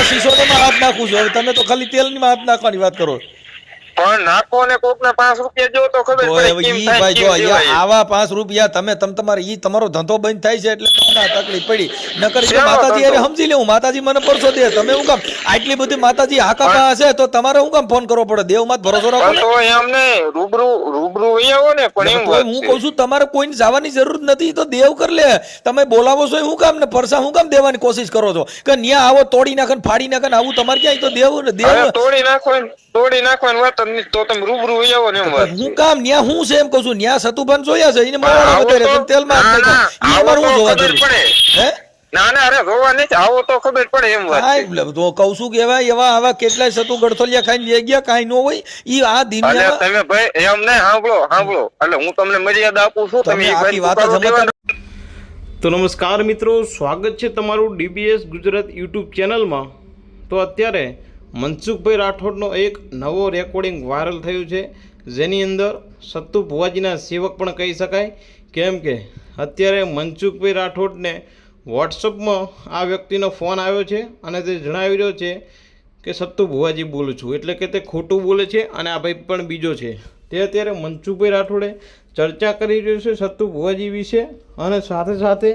શીશોમાં હાથ નાખું છું. હવે તમે તો ખાલી તેલમાં હાથ નાખવાની વાત કરો. પણ નાખો ને કોક ના 5 રૂપિયા જો તો ખબર પડે કેમ થાય. ભાઈ જો અહીંયા આવા 5 રૂપિયા તમે તમારે ઈ તમારો ધંધો બંધ થાય છે એટલે તમને તકલીફ પડી. નકર કે માતાજી અરે સમજી લેવું માતાજી મને પરસો દે. તમે હું કામ આટલી બધી માતાજી હાકાપા હશે તો તમારે હું કામ ફોન કરવો પડે? દેવ માં ભરોસો રાખો ને. તો એમ ને રૂબરૂ આવો ને. પણ એમ હું કહું છું તમારે કોઈને જવાની જરૂર નથી. તો દેવ કર લે. તમે બોલાવો છો હું કામ ને પરસા હું કામ દેવાની કોશિશ કરો છો કે ન્યા આવો તોડી નાખે ફાડી નાખે આવું તમારે ક્યાંય તો દેવ તોડી નાખવાની વાત તો તમે રૂબરૂ આવો ને એમ વાત. હું કામ ન્યા હું છે એમ કહું છું. ન્યા સતુભાન જોયા છે એને મારવાડા વધારે પણ તેલમાં અમારે હું જોવા જરૂર હે? ના ના અરે જોવા નથી આવો તો ખબર પડે એમ વાત. તો કહું છું કે એવા આવા કેટલાય સતુ ગડથોલિયા ખાઈને લઈ ગયા કાંઈ ન હોય ઈ આ દિનના તમે ભાઈ એમ નહીં સાંભળો એટલે હું તમને મર્યાદા આપું છું. તમે આખી વાત તો નમસ્કાર મિત્રો, સ્વાગત છે તમારું ડીબીએસ ગુજરાત યુટ્યુબ ચેનલમાં. તો અત્યારે મનસુખભાઈ રાઠોડનો એક નવો રેકોર્ડિંગ વાયરલ થયું છે, જેની અંદર સત્તુ ભુવાજીના સેવક પણ કહી શકાય. કેમ કે અત્યારે મનસુખભાઈ રાઠોડને વોટ્સઅપમાં આ વ્યક્તિનો ફોન આવ્યો છે અને તે જણાવી રહ્યો છે કે સત્તુ ભુવાજી બોલું છું, એટલે કે તે ખોટું બોલે છે અને આ ભાઈ પણ બીજો છે. તે અત્યારે મનસુખભાઈ રાઠોડે ચર્ચા કરી રહ્યો છે સત્તુ ભુવાજી વિશે, અને સાથે સાથે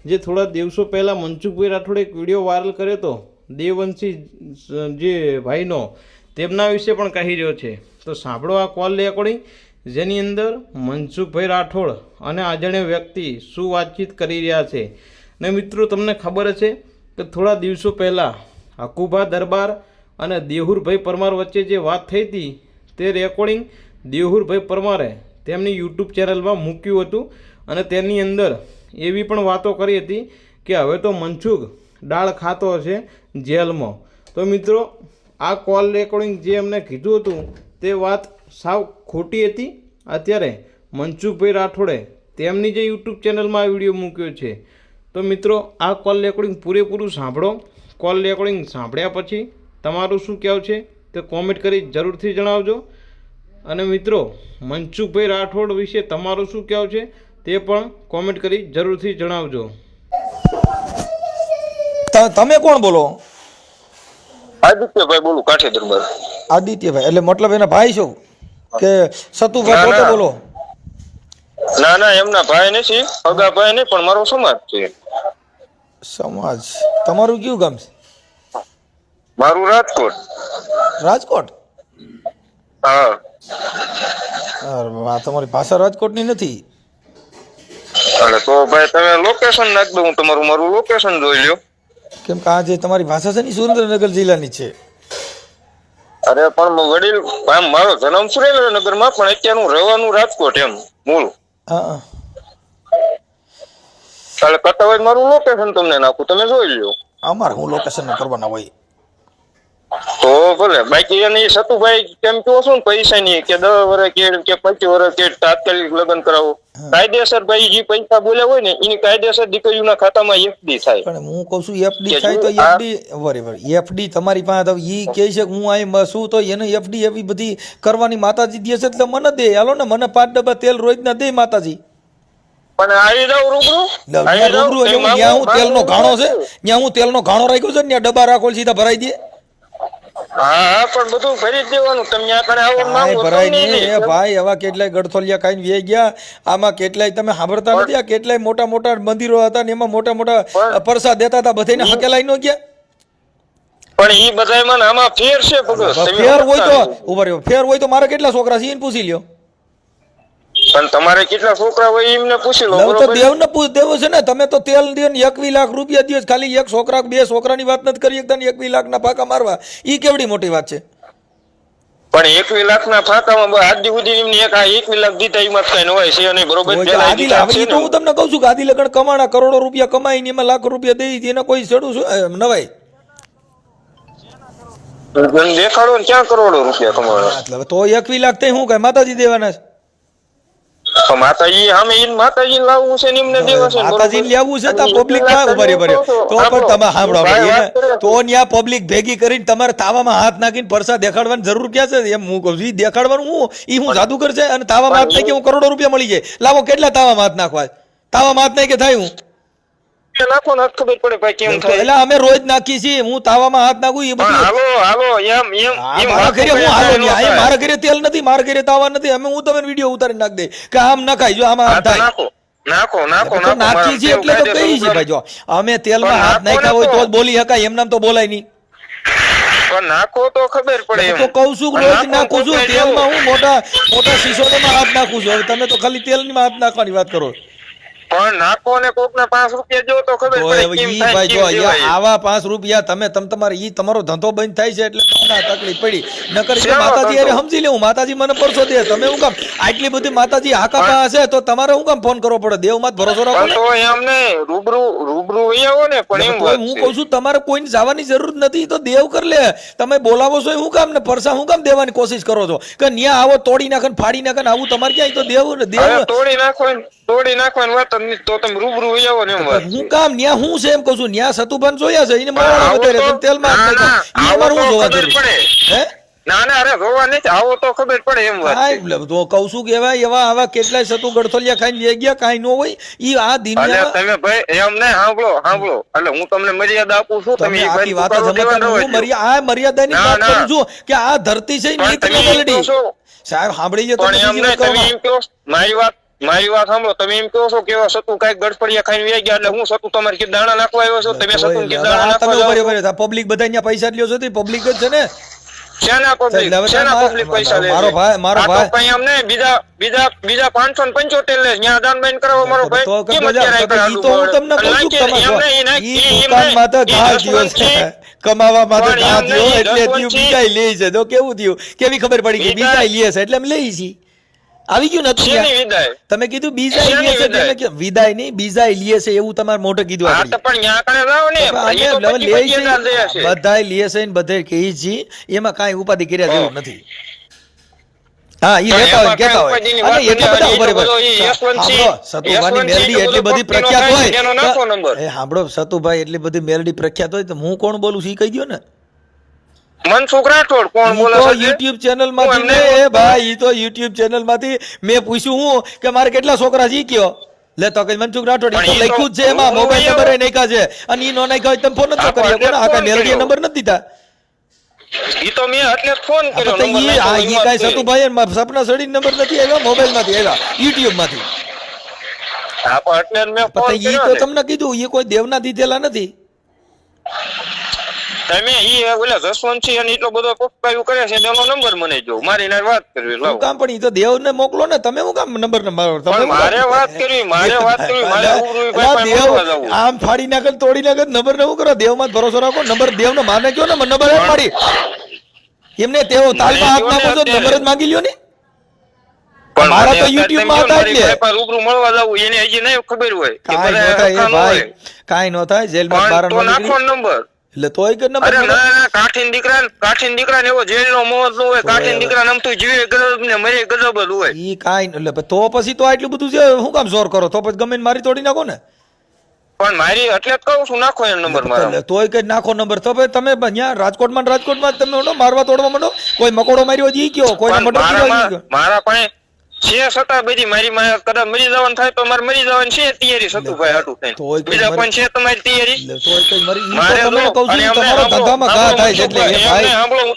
જે થોડા દિવસો પહેલાં મનસુખભાઈ રાઠોડે એક વિડીયો વાયરલ કર્યો હતો દેવવંશી જે ભાઈનો, તેમના વિશે પણ કહી રહ્યો છે. તો સાંભળો આ કોલ રેકોર્ડિંગ, જેની અંદર મનસુખભાઈ રાઠોડ અને અજાણ્યો વ્યક્તિ શું વાતચીત કરી રહ્યા છે. ને મિત્રો તમને ખબર છે કે થોડા દિવસો પહેલાં હકુભા દરબાર અને દેહુરભાઈ પરમાર વચ્ચે જે વાત થઈ હતી તે રેકોર્ડિંગ દેહુરભાઈ પરમારે તેમની યુટ્યુબ ચેનલમાં મૂક્યું હતું, અને તેની અંદર એવી પણ વાતો કરી હતી કે હવે તો મનસુખ દાળ ખાતો હશે જેલમાં. તો મિત્રો આ કોલ રેકોર્ડિંગ જે એમને કીધું હતું તે વાત સાવ ખોટી હતી. અત્યારે મનસુખભાઈ રાઠોડે તેમની જે યુટ્યુબ ચેનલમાં આ વિડીયો મૂક્યો છે. તો મિત્રો આ કોલ રેકોર્ડિંગ પૂરેપૂરું સાંભળો. કોલ રેકોર્ડિંગ સાંભળ્યા પછી તમારું શું કહેવું છે તે કોમેન્ટ કરી જરૂરથી જણાવજો. અને મિત્રો મનસુખભાઈ રાઠોડ વિશે તમારું શું કહેવું છે તે પણ કોમેન્ટ કરી જરૂરથી જણાવજો. તમે કોણ બોલો? આદિત્યભાઈ બોલું, કાઠી દરબાર. આદિત્યભાઈ એટલે મતલબ એના ભાઈ છો કે સતુભાઈ પોતે બોલો? ના ના એમના ભાઈ નથી, અગા ભાઈ નહીં, પણ મારો સમાજ છે. સમાજ? તમારું કયું ગામ છે? મારું રાજકોટ. રાજકોટ? હા. તમારી ભાષા રાજકોટની નથી. એટલે તો ભાઈ તમે લોકેશન નાખ દો, હું મારું લોકેશન જોઈ લ્યો. કેમ કે આ જે તમારી ભાષા છે ને સુરેન્દ્રનગર જિલ્લાની છે. અરે પણ વડીલ મારો જન્મ સુરેન્દ્રનગરમાં, પણ અત્યારે હું રહેવાનું રાજકોટ એમ મૂળ. હા. એટલે કરતા હોય મારું લોકેશન તમને નાખું, તમે જોઈ લ્યો. અમારે હું લોકેશન કરવાના હોય તો ભલે. બાકી એની સતુભાઈ કેમ કહો છો ને પૈસા ની કે 10 વર્ષ કે 25 વર્ષ કે તાત્કાલિક લગ્ન કરાવો, કાયદેસર ભાઈ જે પૈસા બોલ્યા હોય ને એની કાયદેસર દીકરીઓના ખાતામાં એફડી થાય. પણ હું કહું છું એફડી થાય તો એફડી બરાબર એફડી તમારી પાસે ઈ કહે છે કે હું અહીં શું તો એને એફડી એવી બધી કરવાની માતાજી દે છે એટલે મને દે. હાલો ને મને 5 ડબ્બા તેલ રોજના દે માતાજી. પણ આવી જાવ રૂબરૂ ત્યાં હું તેલનો ઘાણો છે, ત્યાં હું તેલનો ઘાણો રાખ્યો છે ત્યાં ડબ્બા રાખો સીધા ભરાઈ દે. હા પણ બધું ભરી દેવાનું. તમે આ કણે આવો માંગો ભરાય નહીં એ ભાઈ. આવા કેટલાય ગડથોલિયા ખાઈને વે ગયા. આમાં કેટલાય તમે સાંભળતા નથી? આ કેટલાય મોટા મોટા મંદિરો હતા ને એમાં મોટા મોટા પરસાદ દેતા હતા, બધાને હકેલાઈ ન ગયા. પણ ઈ બધાયમાં આમાં ફેર છે ભગત. ફેર હોય તો ઉભા રહ્યો, ફેર હોય તો મારે કેટલા છોકરા છે એને પૂછી લ્યો. પણ તમારે કેટલા છોકરા હોય એમને પૂછી લો. તો દેવને દેવો છે ને. તમે તો તેલ દે ને 21 લાખ રૂપિયા દો, ખાલી એક છોકરા 2 છોકરાની વાત નથી કરી એકદમ 21 લાખના ફાંકા મારવા. ઈ કેવડી મોટી વાત છે? પણ 21 લાખના ફાંકામાં આજ સુધી એમને 21 લાખ દીધા એમાં કઈ ન હોય છે નહીં, બરોબર? તો હું તમને કહું છું કે આદિ લગન કમાણા કરોડો રૂપિયા કમાઈ ને એમાં લાખ રૂપિયા દઈ એને કોઈ છેડું શું નવાય? દેખાડો ને ક્યાં કરોડો રૂપિયા કમાણા? તો 21 લાખ થઈ શું કઈ માતાજી દેવાના છે? માતાજી સામે માતાજી લાવવું છે ને એમને દેવા છે. માતાજી લાવવું છે તો પબ્લિક ના ઉભા રહે તો પણ તમે સાંભળો તો ન્યા પબ્લિક ભેગી કરીને તમારે તાવામાં હાથ નાખીને પરસા દેખાડવાની જરૂર ક્યાં છે? એમ હું કહું છું દેખાડવાનું હું જાદુગર છે અને તાવામાં હાથ નાખી હું કરોડો રૂપિયા મળી જાય. લાવો કેટલા તાવામાં હાથ નાખવા? તાવામાં હાથ નાખી થાય હું નાખો ને ખબર પડે ભાઈ કેમ તો થાય. એટલે અમે રોજ નાખીએ છીએ, હું તાવામાં હાથ નાખું એ પણ બધું હાલો મારા ઘરે હું હાલો નહીં, અહીંયા મારા ઘરે તેલ નથી, મારા ઘરે તાવા નથી, અમે હું તમને વિડીયો ઉતારી નાખ દે કે આમ નખાય, જો આમાં આમ થાય. તો નાખીએ છીએ એટલે તો કહીએ છીએ ભાઈ, જો અમે તેલમાં હાથ નાખ્યા હોય તો જ બોલી શકાય, એમ નામ તો બોલાય નહીં. પણ નાખો તો ખબર પડે એમ. તો કહું છું કે રોજ નાખું છું તેલમાં, હું મોટા શીશોમાં હાથ નાખું છું. હવે તમે તો ખાલી તેલમાં હાથ નાખવાની વાત કરો. પણ નાખો ને કોક ને 5 રૂપિયા જો તો ખબર તો પડે હવે કેમ ઈ થાય, ભાઈ કેમ જો અહીંયા દેવાય. આવા 5 રૂપિયા તમારે ઈ તમારો ધંધો બંધ થાય છે એટલે તમને આ તકલીફ પડી. નકર તો શેનો માતાજી ધંધો? અરે સમજી લેવું, માતાજી મને પરસો દે. તમે હું કામ આટલી બધી માતાજી હાકાપા હશે તો તમારે હું કામ ફોન કરવો પડે? દેવમાં જ ભરોસો રાખો પણ ને. તો એમ ને રૂબરૂ વહી આવો ને, પણ એમ તો વાત હું છે. કહું છું તમારે કોઈને જવાની જરૂર નથી, તો દેવ કર લે. તમે બોલાવો છો હું કામ ને પરસા હું કામ દેવાની કોશિશ કરો છો કે ન્યા આવો તોડી નાખે ને ફાડી નાખે ને આવું તમારે ક્યાંય? તો દેવ હવે તોડી નાખવાની વાત જ નથી, તો તમે રૂબરૂ વહી આવો ને એમ વાત છે. હું કામ ન્યા હું છે એમ કહું છું, ન્યા સતુભાન જોયા છે, એને માવાડા આવો વધારે તો- છે, તેલમાં હાથ ના, નાખ્યો. ઈ આવો અમારે હું તો જોવા ખબર જરૂર પડે. હે? ના અરે જોવા નથી, આવો તો ખબર પડે એમ વાત છે. કાંઈ તો કહું છું કે એવા આવા કેટલાય સતુ ગળથોલિયા ખાઈને લઈ ગયા, કાંઈ ન હોય ઈ આ એટલે દિનના. તમે ભાઈ એમ નહીં, સાંભળો એટલે હું તમને મર્યાદા આપું છું, તમે એ આખી ભાઈ વાત જ ઉતારો દેવા સમજતા ન નથી. હોય. આ મર્યાદાની ના, વાત ના. કરું છું કે આ ધરતી છે પણ નીત તમે ન એમ બલડી. કહો છો, સાહેબ સાંભળી લો, પણ તમે એમ બીજી નહીં, વાત તમે કરો. એમ કહો મારી વાત સાંભળો, તમે એમ કહો છો કે એવા સતુ કાંઈક ગડફડિયા ખાઈને વહી ગયા એટલે હું સતુ તમારે કે દાણા નાખવા આવ્યો છો, તમે સતુ કે દાણા આ નાખવા તમે જાઓ ઉભા છો? રહો, પબ્લિક બધા અહીંયા પૈસા લ્યો છો, પબ્લિક જ છે ને. શેના public? એટલે હવે શેના મારો- public પૈસા લે છે? મારો ભાઈ- મારો આ તો ભાઈ- કંઈ એમ નહીં, બીજા 575 લે ત્યાં દાન બેન કરાવો મારો ભાઈ. તો કેમ કદાચ અત્યારે ઈ તો હું તમને કહું છું કે એમ તમારે નહીં, એમ ઈ નહીં, દુકાનમાં તો ઈ ઘા જસવંત દ્યો છે, છે. કમાવા માટે પણ ઘા એમ દ્યો નહીં, એટલે જસવંત દ્યું છે. બીજાય લે છે. તો કેવું થયું, કેવી ખબર પડી કે બીજાય લે છે એટલે અમે લઈ છીએ. આવી ગયું નતું શેની ત્યાં? વિદાય? તમે કીધું બીજાય શેની લે છે, વિદાય? તમે કીધું વિદાય નહીં, બીજાય લે છે એવું તમારે મોઢે કીધું હા આગળ. તો પણ ન્યા કણે જાઓ ને, અમે એ તો હવે પછી લે પછી એના દયા છે, છે. બધાય લે છે ને બધાય કહે છે, એમાં કાંઈ ઉપાધિ કર્યા જેવું નથી. હા ઈ પણ લેતા હોય એમાં કહેતા હોય કાંઈ અને ઉપાધિની એટલા વાત બધા નથી. ઉભા બધો ઈ રહે. યશવંતસિંહ- સાંભળો, સતુભાની યશવંતસિંહ મેલડી તો એટલી બધો બધી પક્ષીનો પ્રખ્યાત થાય છે, એનો નાખો હોય. નંબર. એ સાંભળો, સતુભાઈ એટલી બધી મેલડી પ્રખ્યાત હોય તો હું કોણ બોલું છું ઈ કહી દ્યો ને. મનસુખ રાઠોડ કોણ ઈ બોલે તો છે? YouTube ચેનલ માંથી હું ને એમને- એ ભાઈ, ઈ તો YouTube ચેનલ માંથી મેં પૂછ્યું હું કે મારે કેટલા છોકરા છે ઈ કયો. લે તો કે મનસુખ રાઠોડ ઈ તો પણ ઈ તો- લખ્યું જ છે એમાં, હું મોબાઈલ અહીંયા- નંબર નાખ્યા છે અને ઈ નો નાખ્યા હોય તમે ફોન નતો હા, કરી શકો ને. પણ આ કાંઈ ફોન મેલડીએ કર્યો. નંબર નથી દીધા. ઈ તો મેં એટલે જ ફોન કર્યો, તો નંબર ઈ નાખ્યો, આ ઈ ઈ વાત કાંઈ છે. સતુભાઈ સપના સડી નંબર નથી આવ્યા, મોબાઈલ માંથી આવ્યા, YouTube માંથી. હા, પણ એટલે જ મેં ફોન પણ ઈ કર્યો તો ને. તમને કીધું ઈ કોઈ દેવના દીધેલા નથી. તમે ઈ ઓલા જસવંતસિંહ અને એટલો બધો પપ્પાયું કરે છે એનો નંબર મને જો મારી નાર વાત કરવી શું લાવો. કામ પણ ઈ તો દેવને મોકલો ને, તમે શું કામ નંબર ને મારો? તમે પણ શું મારે કામ? વાત કરવી મારે રૂબરૂ અલા, ભાઈ દેવ મળવા જાવું. આમ ફાડી નાખે ને તોડી નાખે નંબર ને શું કરો? દેવમાં જ ભરોસો રાખો. નંબર દેવને માને કયો ને, નંબર જ મારી એમને તેઓ તાલમાં હાથ નાખો છો, નંબર જ માંગી લ્યો ને. પણ મારા મને તો અત્યારે YouTube તમે માં કહો ને, હતા જ મારી ને. પાસે રૂબરૂ મળવા જાવું એને હજી નહીં ખબર હોય કે કાંઈ બધા નો થાય એ હરખા ન ભાઈ, હોય. કાંઈ નો થાય. જેલમાં પણ બારણ તો માં નાખો નીકળી નંબર. એટલે તોય કે નંબર અરે મળે. ના કાઠીન દીકરાને એવો જેલનો મોહ ન હોય. કાઠીન દીકરા નમતું જીવે ગજબ ને મરે ગજબ જ હોય. ઈ કાંઈ એટલે તો પછી તો આટલું બધું છે, શું કામ જોર કરો? તો પછી ગમે એને મારી તોડી નાખો ને. પણ મારી એટલે જ કહું છું નાખો એનો નંબર મારો. એટલે તોય કઈ નાખો નંબર. તો ભાઈ તમે અહીંયા રાજકોટમાં ને રાજકોટમાં જ તમે ઓલો મારવા તોડવા માંડો. કોઈ મકોડો માર્યો હોય ઈ કયો, કોઈને પણ મર્ડર કર્યો ઈ કયો. મારા પાસે છે છતાં બધી મારી માં કદાચ મરી જવાનું થાય તો મારે મરી જવાની છે તૈયારી સતુભાઈ હાટું તોય થઈને. કોઈ બીજા મરી- કોઈ છે તમારી તૈયારી? એટલે તોય કઈ મરી ઈ મારે તો તમને જો, કહું છું, અને ઈ અમને તમારો સાંભળો, ધંધામાં ઘા થાય છે એટલે એ એમને ભાઈ સાંભળો, હું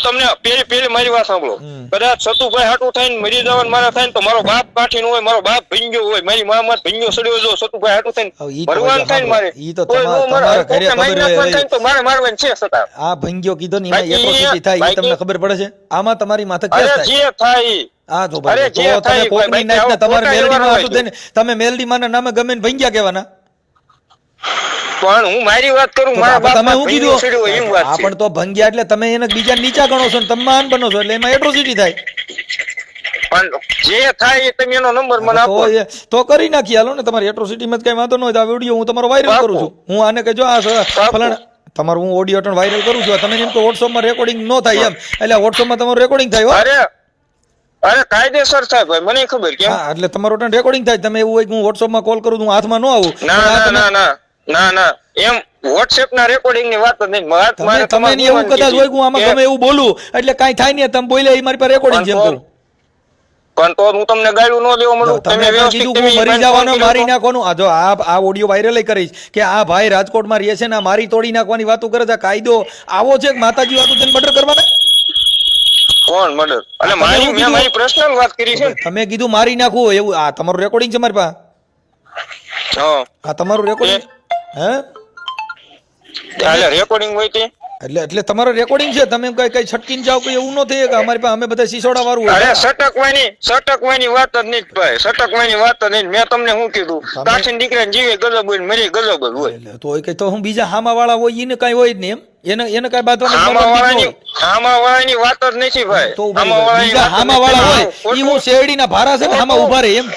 તમને પેલી મારી વાત સાંભળો. કદાચ સતુભાઈ હાટું થઈને મરી જવાનું મારા થાય ને તો મારો બાપ કાઠીનો હોય, મારો બાપ ભીંજો હોય, મારી મામા ભીંજો સડ્યો જો સતુભાઈ હાટું થઈને હવે ઈ તો મરવાનું થાય ને મારે. ઈ તો કોઈ તમારા- નો મરે, તમારા ઘરે કોકને મારી ખબર હોય નાખવાનું થાય ને તો મારે મારવાની છે છતાં. આ ભંગ્યો કીધો ને એમાં બાકી- એટ્રોસિટી થાય ઈ બાકી- તમને ખબર પડે છે? આમાં તમારી માથે અરે કેસ થાય. જે થાય ઈ. આ જો અરે ભાઈ, જે તો થાય તમે કોકની ભાઈ, નાખને આવું તમારે ખોટા મેલડીમાં વ્યવહાર હાટું થઈને તમે મેલડીમાંના નામે ગમે ને ભંગ્યા કહેવાના. પણ હું મારી વાત કરું, તો મારા તમે બાપ શું ભીંજો કીધું? સડ્યો હોય એમ વાત આ છે. પણ તો ભંગ્યા એટલે તમે એને બીજા નીચા ગણો છો ને તમે મહાન બનો છો એટલે એમાં એટ્રોસિટી થાય. પણ જે થાય એ તમે એનો નંબર મને આપો. તો કરી નાખીએ હાલો ને. તમારી એટ્રોસિટીમાં કઈ વાંધો ન હોય તો આ વિડીયો હું તમારો વાયરલ પાકું. કરું છું. હું આને કહેજો આ ફલાણા તમારું હું ઓડિયો ટન વાયરલ કરું છું. તમે એમ કે વોટ્સઅપમાં રેકોર્ડિંગ ન થાય એમ, એટલે વોટ્સઅપમાં તમારું રેકોર્ડિંગ થાય હો. અરે કાયદેસર થાય ભાઈ, મને ખબર કેમ. હા, એટલે તમારું ટન રેકોર્ડિંગ થાય. તમે એવું હોય કે હું વોટ્સઅપમાં કોલ કરું હું હાથમાં ન આવું. ના ના ના ના ના ના એમ વોટ્સએપ ના રેકોર્ડિંગ ની વાત જ નહીં. મારે તમે નહીં એવું કદાચ હોય કે હું આમાં ગમે એવું બોલું એટલે કાંઈ થાય નહીં, તમે બોલ્યા એ મારી પાસે રેકોર્ડિંગ છે એમ કહું. પણ તો હું તમને ગાળું ન દેવા મળું. તમે તો વ્યવસ્થિત કીધું તમે હું મરી ફોન જવાનો કર્યો મારી તો. નાખવાનું. આ જો આ ઓડિયો વાયરલ કરીશ કે આ ભાઈ રાજકોટમાં રહે છે ને આ મારી તોડી નાખવાની વાતો કરે છે. કાયદો આવો છે કે માતાજી વાતો તેને મર્ડર કરવાના? કોણ મર્ડર? અને તમે મારી એવું મેં કીધું? મારી પર્સનલ વાત કરી છે ને. તમે કીધું મારી નાખવું એવું. આ તમારું રેકોર્ડિંગ છે મારી પાસે. હા આ તમારું રેકોર્ડિંગ હે? એટલે રેકોર્ડિંગ હોય તે. એટલે તમારો રેકોર્ડિંગ છે. તમે કઈ છટકીને જાવ કે એવું ન થાય કે અમારી પાસે અમે બધા સિસોડા વાળું અરે હોય. સટકવાની વાત જ નહીં ભાઈ, સટકવાની વાત જ નહીં. મેં તમને શું કીધું? કાઠીન દીકરાને જીવે ગજબ હોય ને મરી ગજબ જ હોય. એટલે તો કે તો હું બીજા હામા વાળા હોય એને કઈ હોય જ નહીં એમ. એને કઈ બાંધવાની હામા વાળાની વાત જ નથી ભાઈ. તો બીજા હામા વાળા હોય ઈ હું શેરડીના ભારા છે ને હામા ઉભા રહે એમ.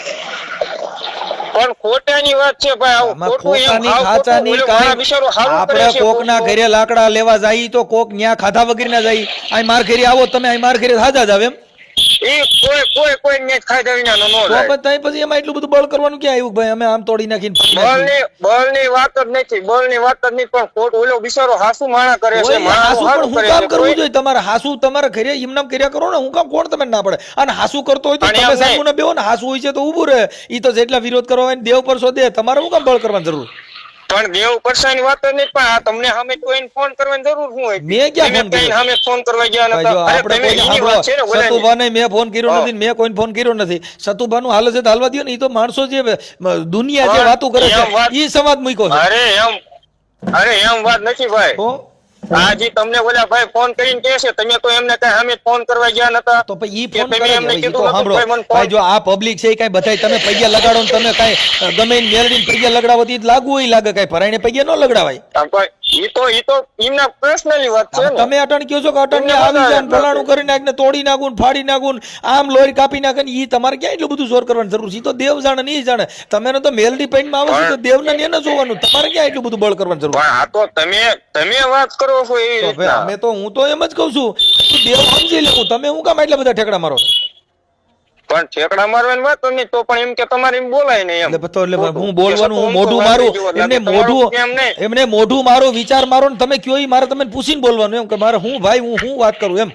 પણ ખોટાની વાત છે ભાઈ. આવું આમાં ખોટું એમ, ખોટાની આવું ખાચાની ખોટું. ઓલો મારા કાંઈ બિચારો હારું કરે આપણે છે. કોકના ઘરે લાકડા લેવા જાય તો કોક ન્યા ખાધા વગર ના જાય. અહીં માર ઘરે આવો તમે અહીં માર ઘરે હાજા જ આવે એમ. ઈ કોઈ ને ખાધા વિનાનો ન તો જાય. પછી એમાં એટલું બધું બળ કરવાનું ક્યાં આવ્યું ભાઈ? અમે આમ તોડી નાખીને બળની વાત જ નથી, બળની વાત જ નહીં. પણ ખોટ ઓલો બિચારો હાસુ માણા કરે છે, હાસુ માણસ પણ હું કામ કરવું જોઈએ? તમારે હાસુ તમારે ઘરે એમનામ કર્યા કરો ને. હું કામ કોણ તમે ના પડે? અને હાસુ કરતો હોય તો અને તમે એમ સામું ને બેહો ને. હાસુ હોય છે તો ઊભું રહે. ઈ તો જેટલા વિરોધ કરવા હોય ને દેવ પર શોધે. તમારે હું કામ બળ કરવાની જરૂર? પણ દેવ પરસાની વાત જ નહીં. પણ આ તમને સામે કોઈને ફોન કરવાની જરૂર શું હોય? મેં ક્યાં ફોન તમે કર્યો? સામે ફોન કરવા ગયા ભાઈ નતા. જો અરે આપણે તમે કોઈ એની વાત છે ને સાંભળો, ઓલાની. સતુભાને મેં ફોન કર્યો નથી, મેં કોઈને ફોન કર્યો નથી. સતુભાનું હાલે છે તો હાલવા દ્યો ને. ઈ તો માણસો જે દુનિયા જે વાતો કરે છે ઈ સમાજ મૂક્યો છે. અરે એમ વાત નથી ભાઈ. તો આજે તમને ઓલા ભાઈ ફોન કરીને કહે છે, તમે તો એમને કઈ સામે ફોન કરવા ગયા નતા. તો પછી ઈ કે ફોન તમે કરે છે. એમને હવે ઈ કીધું તો નતું, સાંભળો ભાઈ મને ફોન- ભાઈ જો આ પબ્લિક છે એ કઈ બધાય તમે પૈયા લગાડો ને તમે કઈ ગમે એને મેલડીને પૈયા લગડાવો તો ઈ લાગુ હોય લાગે. કઈ ભરાઈને પૈયા ન લગડાવાય. આમ ભાઈ, ઈ તો એમના પર્સનલી વાત છે ને. તમે અટણ કયો છો કે અટણ ને એમને આવી જાય ને બધા ફલાણું કરી નાખ ને તોડી નાખું ને ફાડી નાખું ને આમ લોહી કાપી નાખે ને ઈ તમારે ક્યાં એટલું બધું જોર કરવાની જરૂર છે? ઈ તો દેવ જાણે ને ઈ જાણે. તમે તો મેલડી પેઇન્ટમાં આવે છે તો દેવને ને એને જોવાનું. તમારે ક્યાં એટલું બધું બળ કરવાની જરૂર? પણ આ તો તમે વાત કરો છો એવી તો ભાઈ રીતના. અમે તો હું તો એમ જ કહું છું તું દેવ સમજી લેવું. તમે હું કામ એટલા બધા ઠેકડા મારો? પણ ઠેકડા મારવાની વાત જ નહીં. તો પણ એમ કે તમારે એમ બોલાય ને એમ. એટલે તો એટલે હું બોલવાનું હું મોઢું મારું એમને મોઢું મારું વિચાર મારો ને તમે કયો ઈ મારે તમે પૂછીને બોલવાનું એમ કે મારે હું ભાઈ હું વાત કરું એમ.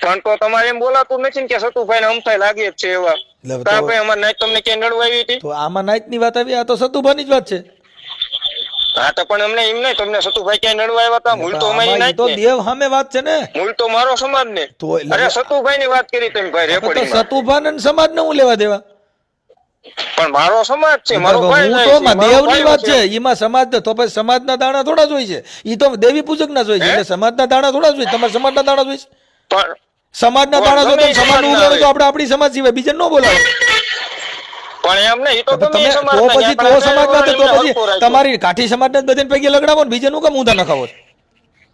પણ તો તમારે એમ બોલાતું નથી ને કે સતુભાઈ ને અમથાય લાગે જ છે એવા. એટલે તા ભાઈ અમારે નાઈટ તમને ક્યાંય નડવા આવી હતી? તો આમાં નાઈટ ની વાત આવી? આ તો સતુભાની જ વાત છે. હા તો પણ અમને એમ નહીં, તમને સતુભાઈ ક્યાંય નડવા આવ્યા હતા? મૂળ તો અમારી આમાં ઈ નાઈટ તો ને. દેવ સામે વાત છે ને. મૂળ તો મારો સમાજ ને. તો એટલે- અરે સતુભાઈ ની વાત કરી તમે ભાઈ તો રેકોર્ડિંગ. સતુભાન અને સમાજ ને હું લેવા દેવા? પણ મારો સમાજ છે, મારો ભાઈ હું જાય તો છે, મારો દેવની ભાઈ વાત છે. છે. એમાં સમાજ તો પછી સમાજના દાણા થોડા જોઈ છે. ઈ તો દેવી પૂજક ના જોઈ છે. એટલે સમાજના દાણા થોડા જોઈ. તમારા સમાજના દાણા જોઈ છે? પણ સમાજના દાણા જો તમે સમાજનું ઉગાડો તો આપણે આપણી સમાજ સિવાય બીજા ન બોલાવે. પણ એમ નહીં, ઈ તો તમે તમે તો સમાજના, પછી ત્યાં તો સમાજના તો એમને પછી હરખું રાખ્યું. તમારી કાઠી સમાજના જ બધાને પૈકી લગડાવો ને બીજાનું કેમ ઊંધા નખાવો છો?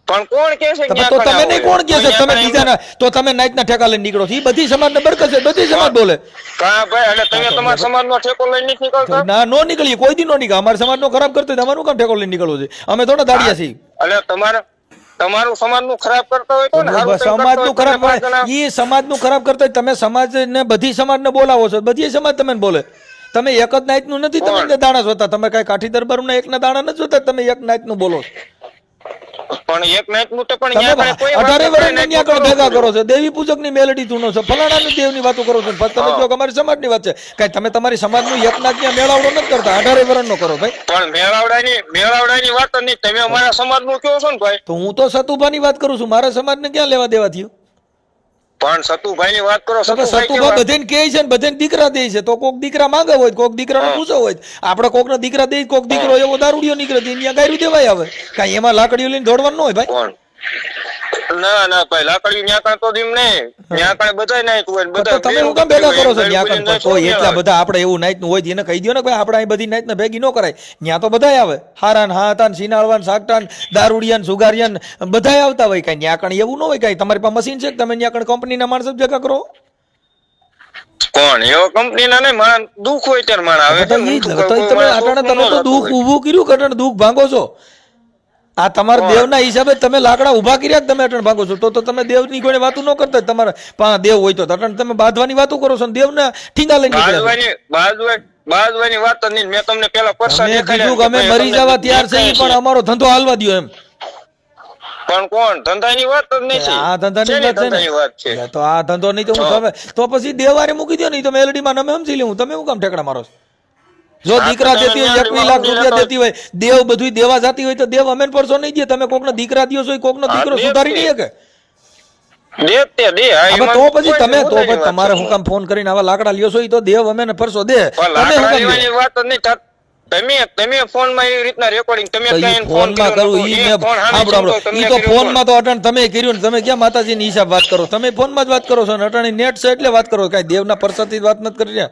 પણ કોણ કે છે તો તમે નહીં કોણ કહે છે? તમે બીજાના તો તમે નાઈટના ઠેકા લઈને નીકળો છો. ઈ બધી સમાજને બરકત છે. બધી સમાજ બોલે. કા ભાઈ, એટલે તમે તમારા સમાજનો ઠેકો લઈને નથી નીકળતા? ના નો નીકળીએ, કોઈ દી નો નીકળે. અમારા સમાજનો ખરાબ કરતો હોય તો અમારું કામ ઠેકો લઈને નીકળવું છે? અમે થોડા દાડિયા છીએ. એટલે તમારું સમાજનું ખરાબ કરતા હોય તો ને, હારું કંઈ કરતા સમાજનું હોય તો ખરાબ પાંચ જણા- ઈ સમાજનું ખરાબ કરતા હોય. તમે સમાજને બધી સમાજને બોલાવો છો. બધી સમાજ તમે બોલે. તમે એક જ નાઈટનું નથી તમે દાણા જોતા. તમે કઈ કાઠી દરબારના એકના દાણા નથી જોતા. તમે એક નાઈટનું બોલો છો. પણ એક નાઈટનું તો પણ તમે ન્યા કાંઈ કોઈ વાત 18 નથી, વર્ષની ન્યા નાઈટનું ભેગા કરો છો. દેવી પૂજકની મેલડી ધૂનો છો. ફલાણાની દેવની વાતો કરો છો. પછી તમે કહો કે અમારી સમાજની વાત છે. કઈ તમે તમારી સમાજનું એક નાક ત્યાં મેળાવડો નથી કરતા. 18 વર્ષનો કરો ભાઈ. પણ મેળાવડાની વાત જ નહીં. તમે અમારા સમાજનું કહો છો ને ભાઈ. તો હું તો સતુભાની વાત કરું છું. મારા સમાજને ક્યાં લેવા દેવા થયું? પણ સતુભાઈની વાત કરો. તમે સતુભાઈ સતુભા કેવા? બધાને કહે છે ને બધાને દીકરા દે છે. તો કોક દીકરા માંગે હોય, કોક દીકરાનો પૂછો હોય. આપણે કોકને દીકરા દે, કોક દીકરો એવો દારૂડિયો નીકળે ત્યાં ગાયરું દેવાય આવે. કાંઈ એમાં લાકડીઓ લઈને દોડવાનું ન હોય ભાઈ. કોણ? ના ભાઈ, લાકડી ન્યા કાં તો દીમ નહીં. ન્યા કાં બધાય નાખ્યું હોય ને તો બધા તમે હું કામ ભેગા કરો છો? ન્યા કામ તો એટલા બધા આપણે એવું નાઈટનું હોય એને કહી દો ને ભાઈ આપણે અહીં બધી નાઈટને ભેગી ન કરાય. ન્યા તો બધાય આવે. હારા ને હાતા ને સિનાળવા ને સાકટા ને દારૂડિયા ને સુગારિયા ને બધાય આવતા હોય. કાંઈ ન્યા કાંઈ એવું ન હોય. કાંઈ તમારી પાસે મશીન છે કે તમે ન્યા કાંઈ કંપનીના માણસો જ ભેગા કરો? કોણ એવો કંપનીના નહીં, માણસ દુઃખ હોય ત્યારે માણસ આવે તો છે. ઈ ઊંધું જ. તો કોઈ તમે માણસ અટાણે તમે તો દુઃખ ન દુઃખ લાગતું હોય. ઊભું કર્યું કે અટાણે દુઃખ ભાંગો છો? આ તમારા દેવના હિસાબે તમે લાકડા ઉભા કર્યા કે તમે અટણ ભાગો છો? તો તમે દેવની કોઈ વાતો ન કરતા. તમારા પાસે દેવ હોય તો અટણ તમે બાંધવાની વાતો કરો છો ને દેવના ઠીંગા લઈને નીકળ્યા છો. બાજવાની વાત જ નહીં. મેં તમને પેલા પરસા મેં દેખાડ્યા કીધું કે અમે ભાઈ, મરી તમને જવા તૈયાર છે દેખાય પણ અમારો ધંધો હાલવા દ્યો એમ. પણ કોણ ધંધાની વાત જ નથી. આ ધંધાની શેની વાત છે ને ધંધાની વાત છે? તો આ ધંધો નહીં તો હું હવે તો પછી દેવારે મૂકી દો નહીં તો મેલડીમાં અમે સમજી લેવું તમે શું કામ ઠેકડા મારો છો? જો દીકરા તમે દેતી હોય 21 લાખ રૂપિયા દેતી હોય દેવ બધું દેવા જાતી હોય તો દેવ અમે પરસો નહીં દે. તમે કોકનો દીકરા દ્યો છો કોકનો દીકરો દેવ સુધારી દે. નહીં શકે. દે તે દે. હા, હવે એમાં તો પછી કોઈ તમે તો મુદ્દાની પછી વાત તમારે છે. શું કામ ફોન કરીને આવા લાકડા લ્યો છો એ તો દેવ અમે ને પરસો દે. પણ તમે શું લાકડા કામ લેવાની લ્યો? વાત જ નહીં થત. તમે ફોનમાં એવી રીતના રેકોર્ડિંગ તમે તો કઈ ઈ ફોનમાં કરું ઈ મેં સાંભળો ઈ તો ફોનમાં તો અટાણ તમે કર્યું ને તમે ક્યાં માતાજીની હિસાબ વાત કરો? તમે ફોનમાં જ વાત કરો છો ને અટાણી નેટ છે એટલે વાત કરો. કાંઈ દેવના પરસાથી વાત નથી કરી રહ્યા.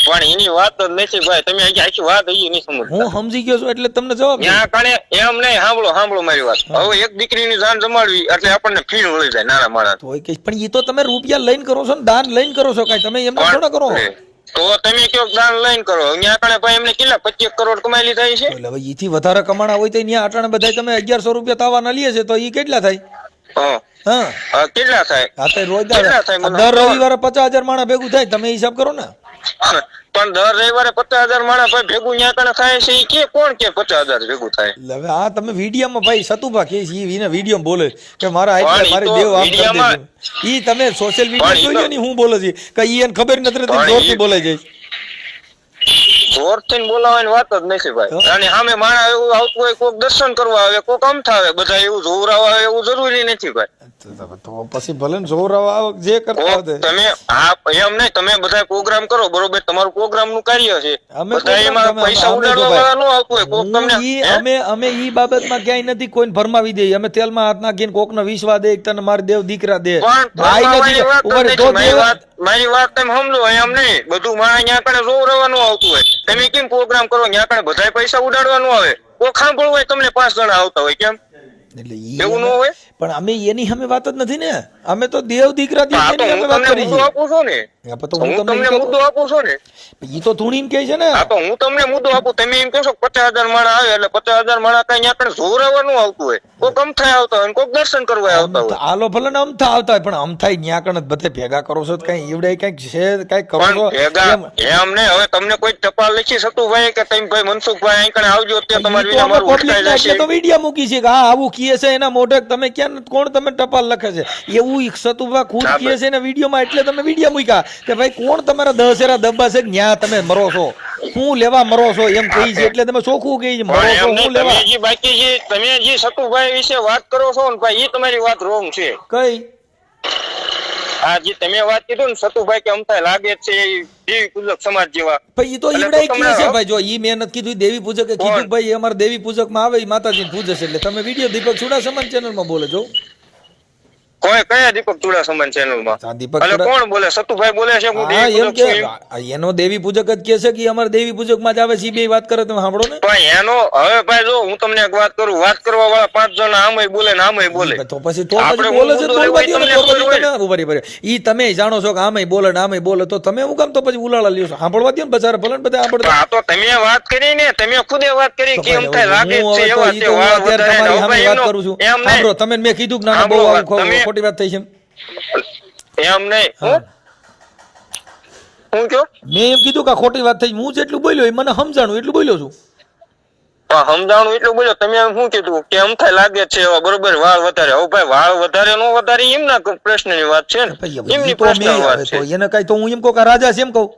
પણ એની વાત જ નથી ભાઈ. તમે આખી વાત હજી નહીં સમજતા. હું સમજી ગયો છું એટલે તમને જવાબ દઉં. ત્યાં કણે એમ નહીં. સાંભળો મારી વાત. હવે એક દીકરીની જાન જમાડવી એટલે આપણને ફીણ વળી જાય નાના માણસ. તોય કઈ પણ ઈ તો તમે રૂપિયા લઈને કરો છો ને દાન લઈને કરો છો. કાંઈ તમે એમને થોડા કરો. તો તમે કયો દાન લઈને કરો. ત્યાં કણે ભાઈ એમને કેટલા 25 કરોડ કમાઈ લીધા છે. એટલે હવે ઈથી વધારે કમાણા હોય તો ત્યાં અટાણે બધા તમે 1100 રૂપિયા તાવાના લઈએ છે તો ઈ કેટલા થાય? હા. હા હા, કેટલા થાય? આ તો રોજ કેટલા થાય મને દર રવિવારે 50,000 માણસ ભેગું થાય. તમે હિસાબ કરો ને. પણ દર રવિવારે 50,000 માણસ ભાઈ ભેગું ત્યાં કણે થાય છે. ઈ કે કોણ કે 50,000 ભેગું થાય? એટલે હવે આ તમે વિડીયોમાં ભાઈ સતુભા કે છે ઈ વિડીયો બોલે કે મારા પણ આટલે ઈ મારી તો દેવ આમ કરી વિડીયોમાં- દેજો. ઈ તમે સોશિયલ પણ મીડિયા ઈ જોઈ લો તો- ને હું બોલે છે કે ઈ એને ખબર નથી રહેતી પણ જોરથી ઈ- બોલાઈ જાય. જોરથી બોલાવાની વાત જ નથી ભાઈ. અને સામે માણસ એવું આવતું હોય કોક દર્શન કરવા આવે કોક અમથા આવે બધા એવું જોવરાવા આવે એવું જરૂરી નથી ભાઈ. તો પછી ભલે ને જોરાવા જે કરતા કોક હોય તમે એમ નહીં તમે બધા પ્રોગ્રામ કરો બરોબર તમારું પ્રોગ્રામ નું કાર્ય છે. અમે બધા program એમાં તમે- પૈસા અમે ઉડાડવા જો ભાઈ- વાળા ન આવતું હોય કોક તમને હું ઈ હે? અમે ઈ બાબતમાં ક્યાંય નથી કોઈને ભરમાવી દઈએ. અમે તેલમાં હાથ નાખીને કોકનો વિશ્વાસ દે તને માર દેવ દીકરા દે પણ ભાઈ ભરમાવાની નથી વાત જ ઉભા રહે, નથી. તો મારી દેવ- વાત મારી વાત તમે સમજો એમ નહીં. બધું માણસ ત્યાં કણે જોવરાવાનું આવતું હોય. તમે કેમ પ્રોગ્રામ કરો ત્યાં કણે બધા પૈસા ઉડાડવાનું આવે. કોક સાંભળવું હોય તમને 5 જણા આવતા હોય કેમ એટલે ઈ એવું ન અમે- હોય? પણ અમે એની સામે વાત જ નથી ને. અમે તો દેવ દીકરા દે હા, તો એની હું અમે વાત તમને કરી મુદ્દો છે. આપું છું ને. હા, પણ તો હું હું તમને તમને એમ કહું- મુદ્દો આપું છું ને. ઈ તો ધૂણીને કહે છે ને. હા, તો હું તમને મુદ્દો આપું. તમે એમ કહો છો 50,000 માણસ આવે એટલે 50,000 માણસ કઈ ત્યાં કણે જોરાવાનું આવતું હોય. કોક અમથાય આવતા હોય કોક દર્શન કરવા આવતા હોય. આલો ભલે ને અમથા આવતા હોય પણ અમથાય ન્યા કણ જ બધે ભેગા કરો છો તો કઈ ઈવડે કઈક છે કઈક કરો છો પણ ભેગા એમ. એમ ને હવે તમને કોઈ ટપાલ લખી સતુભાઈ કે તમે ભાઈ મનસુખભાઈ અહીં કણે આવજો અત્યારે તમારી ઈ તો વિના અમે મારું public ઉઠકાઈ ના જશે. એટલે તો વિડીયો મૂકી છે કે હા આવું કીએ છે એના મોઢે તમે ક્યાં કોણ તમે ટપાલ લખે છે એવું ઈ સતુભા ખુદ હા, કીએ છે એના વિડીયોમાં એટલે તમે વિડીયો મૂક્યા કે ભાઈ કોણ તમારા દશેરા દબ્બા છે કે ન્યા તમે મરો છો હું લેવા મરો છો એમ કહી છે એટલે તમે ચોખ્ખું કહી છે મરો પણ છો એમ હું નહીં, લેવા તમે જે બાકી જે તમે જે સતુભાઈ વિશે વાત કરો છો ને ભાઈ એ તમારી વાત રોંગ છે. કઈ આ જે તમે વાત કીધું ને સતુભાઈ કે અમથાય લાગે છે એ દેવી પૂજક સમાજ જેવા. ભાઈ ઈ તો એટલે ઈવડે તો કહે છે તમને- ભાઈ જો ઈ મેં નથી કીધું ઈ દેવી પૂજકે કીધું કોણ? કે ભાઈ એ અમારા દેવી પૂજક માં આવે ઈ માતાજીને પૂજે છે એટલે તમે વિડીયો દીપક ચુડાસમા ચેનલ માં બોલે છો કોઈ કયા દીપક ચુડાસમા ચેનલ માં આ દીપક એટલે ચુડા- કોણ બોલે સતુભાઈ બોલે છે હું હા દેવી એમ પૂજક કે છું એમ. આ એનો દેવી પૂજક જ કે છે કે ઈ અમારા દેવી પૂજક માં જ આવે છે ઈ બે વાત કરે તમે સાંભળો ને પણ એનો હવે ભાઈ જો હું તમને એક વાત કરું વાત કરવા વાળા 5 જણા આમેય બોલે ને આમેય બોલે. તો પછી તો આપણે પછી બોલે છે તો મુદ્દો બોલવા લેવો દ્યો ને, ઈ તમને બોલવા દ્યો ખબર તમે. ઉભા રહી, ઉભા રહી. ઈ તમે જાણો છો કે આમેય બોલે ને આમેય બોલે તો તમે હું કામ તો પછી ઉલાળા લ્યો છો સાંભળવા દ્યો ને બચારા ભલે ને બધા તો સાંભળતા આ તો તમે વાત કરી ને તમે ખુદે વાત કરી તો કે એમ ભાઈ થાય હવે લાગે હું જ છે હવે તો એવા ઈ છે તો હું વાળ અત્યારે વધારે તમારી ને સામે વાત કરું છું એમ નહીં. સાંભળો તમે મેં કીધું કે ના ના, બહુ સાંભળો, આવું તમે- ખોટી વાત થઈ છે એમ. એમ નહીં હા. હું કયો મેં એમ કીધું કે આ ખોટી વાત થઈ હું જેટલું બોલ્યો એ મને સમજાણું એટલું બોલ્યો છું સમજાણું એટલું બોલ્યો તમે એમ શું કીધું કે એમ થાય લાગે છે એવા બરોબર વાળ વધારે હવે ભાઈ વાળ વધારે નો વધારે એમના પ્રશ્નની વાત છે ને ભાઈ, હવે એમની ઈ તો પ્રશ્ન મેં વાત હવે છે તો એને કઈ તો હું એમ કહું કે આ રાજા છે એમ કહું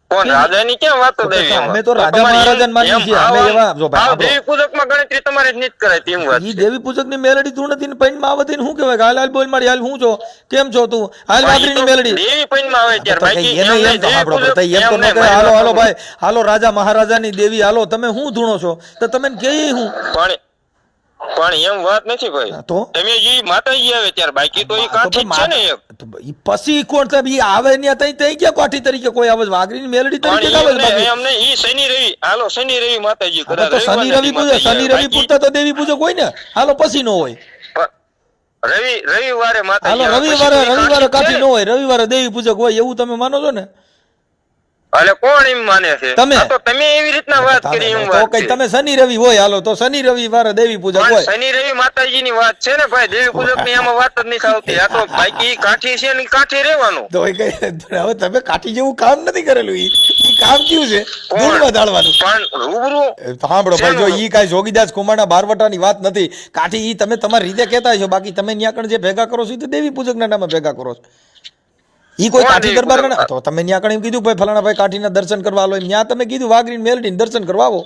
પણ રાજાની ક્યાં વાત તો દેવી અમે તો રાજા મહારાજાને માનીએ છીએ. અમે એવા જો ભાઈ, આપણો- દેવી પૂજકમાં ગણતરી તમારે જ નહીં જ કરાય તેમ વાત ઈ છે. દેવી પૂજક ની મેલડી તું નથી ને પૈણ માં આવે તેને શું કહેવાય કે હાલ હાલ બોલ મારી હાલ હું છો કેમ છો તું હાલ વાઘરી ની મેલડી દેવી પૈણમાં આવે ત્યારે તો બાકી કઈ એને એમ એમ નહીં, તો દેવી આપણો પૂજક બધા એમ તો એમ ન નહીં, કહે, મારી હાલો વાત હાલો સાંભળો. ભાઈ હાલો રાજા મહારાજાની દેવી હાલો તમે શું ધૂણો છો તો તમે કે હું પણ એમ વાત નથી ભાઈ તો તમે જે માતાજી આવે ત્યારે બાકી તો એ કાઠી જ છે ને એક તો ઈ પછી કોણ સાહેબ ઈ આવે ને તઈ તઈ ક્યાં કાઠી તરીકે કોઈ આવે વાઘરીની મેલડી તરીકે જ આવે છે બાકી. એમ નહીં ઈ શનિ રવિ હાલો શનિ રવિ માતાજી હવે કદાચ તો શનિ રવિ પૂજક શનિ રવિ પૂજતા તો દેવી પૂજક હોય ને હાલો પછી નો હોય રવિવારે માતાજી હાલો આવે, પછી રવિવારે તો ઈ રવિવારે કાઠી કાઠી જ નો હોય રવિવારે દેવી પૂજક હોય એવું તમે માનો છો ને છે. એટલે કોણ એમ માને છે? તમે. આ તો તમે એવી રીતના વાત કરી એમ તો વાત કઈ છે. તમે શનિ રવિ હોય, હાલો તો શનિ રવિવારે દેવી પૂજક પણ હોય. શનિ રવિ માતાજીની વાત છે ને ભાઈ, દેવી પૂજક ની એમાં વાત જ નથી આવતી. આ તો બાકી કાઠી છે ને કાઠી રહેવાનું. તો એ કઈ હવે તમે કાઠી જેવું કામ નથી કરેલું. ઈ કામ કયું છે? ધૂળમાં ઢાળવાનું. પણ રૂબરૂ સાંભળો ભાઈ, જો શેનું? ઈ કાંઈ જોગીદાસ કુમારના બારવટાની વાત નથી. કાઠી ઈ તમે તમારી રીતે કહેતા છો, બાકી તમે ન્યા કણ જે ભેગા કરો છો ઈ તો દેવી પૂજકના નામે ભેગા કરો છો. ઈ કોઈ કોણ કાઠી દેવી દરબાર પૂજક? તો તમે ન્યા કણ એમ કીધું ભાઈ ફલાણા ભાઈ કાઠીના દર્શન કરવા આલો, એમ ન્યા તમે કીધું વાઘરીને મેલડીને દર્શન કરવા આવો.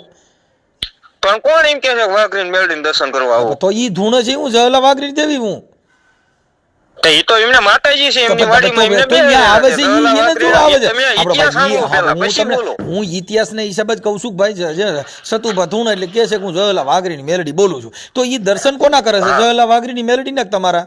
પણ કોણ એમ કે છે વાઘરીને મેળવીને દર્શન કરવા આવો? તો ઈ ધૂણ છે હું જહલા વાઘરીને દેવી હું. તો ઈ તો એમના માતાજી છે, એમની તો વાડીમાં એમને તો ન્યા આવે છે ઈ દલાલ એને વાઘરી, જો આવે છે. તમે આપણો ઇતિહાસ ભાઈ સાંભળો પહેલા, હું પછી તમને બોલો. હું ઇતિહાસના હિસાબે જ કહું છું કે ભાઈ જે સતુભા ધૂણ એટલે કે છે કે હું જહલા વાઘરીની મેલડી બોલું છું. તો ઈ દર્શન કોના કરે છે? જહલા વાઘરીની મેલડી ના તમારા.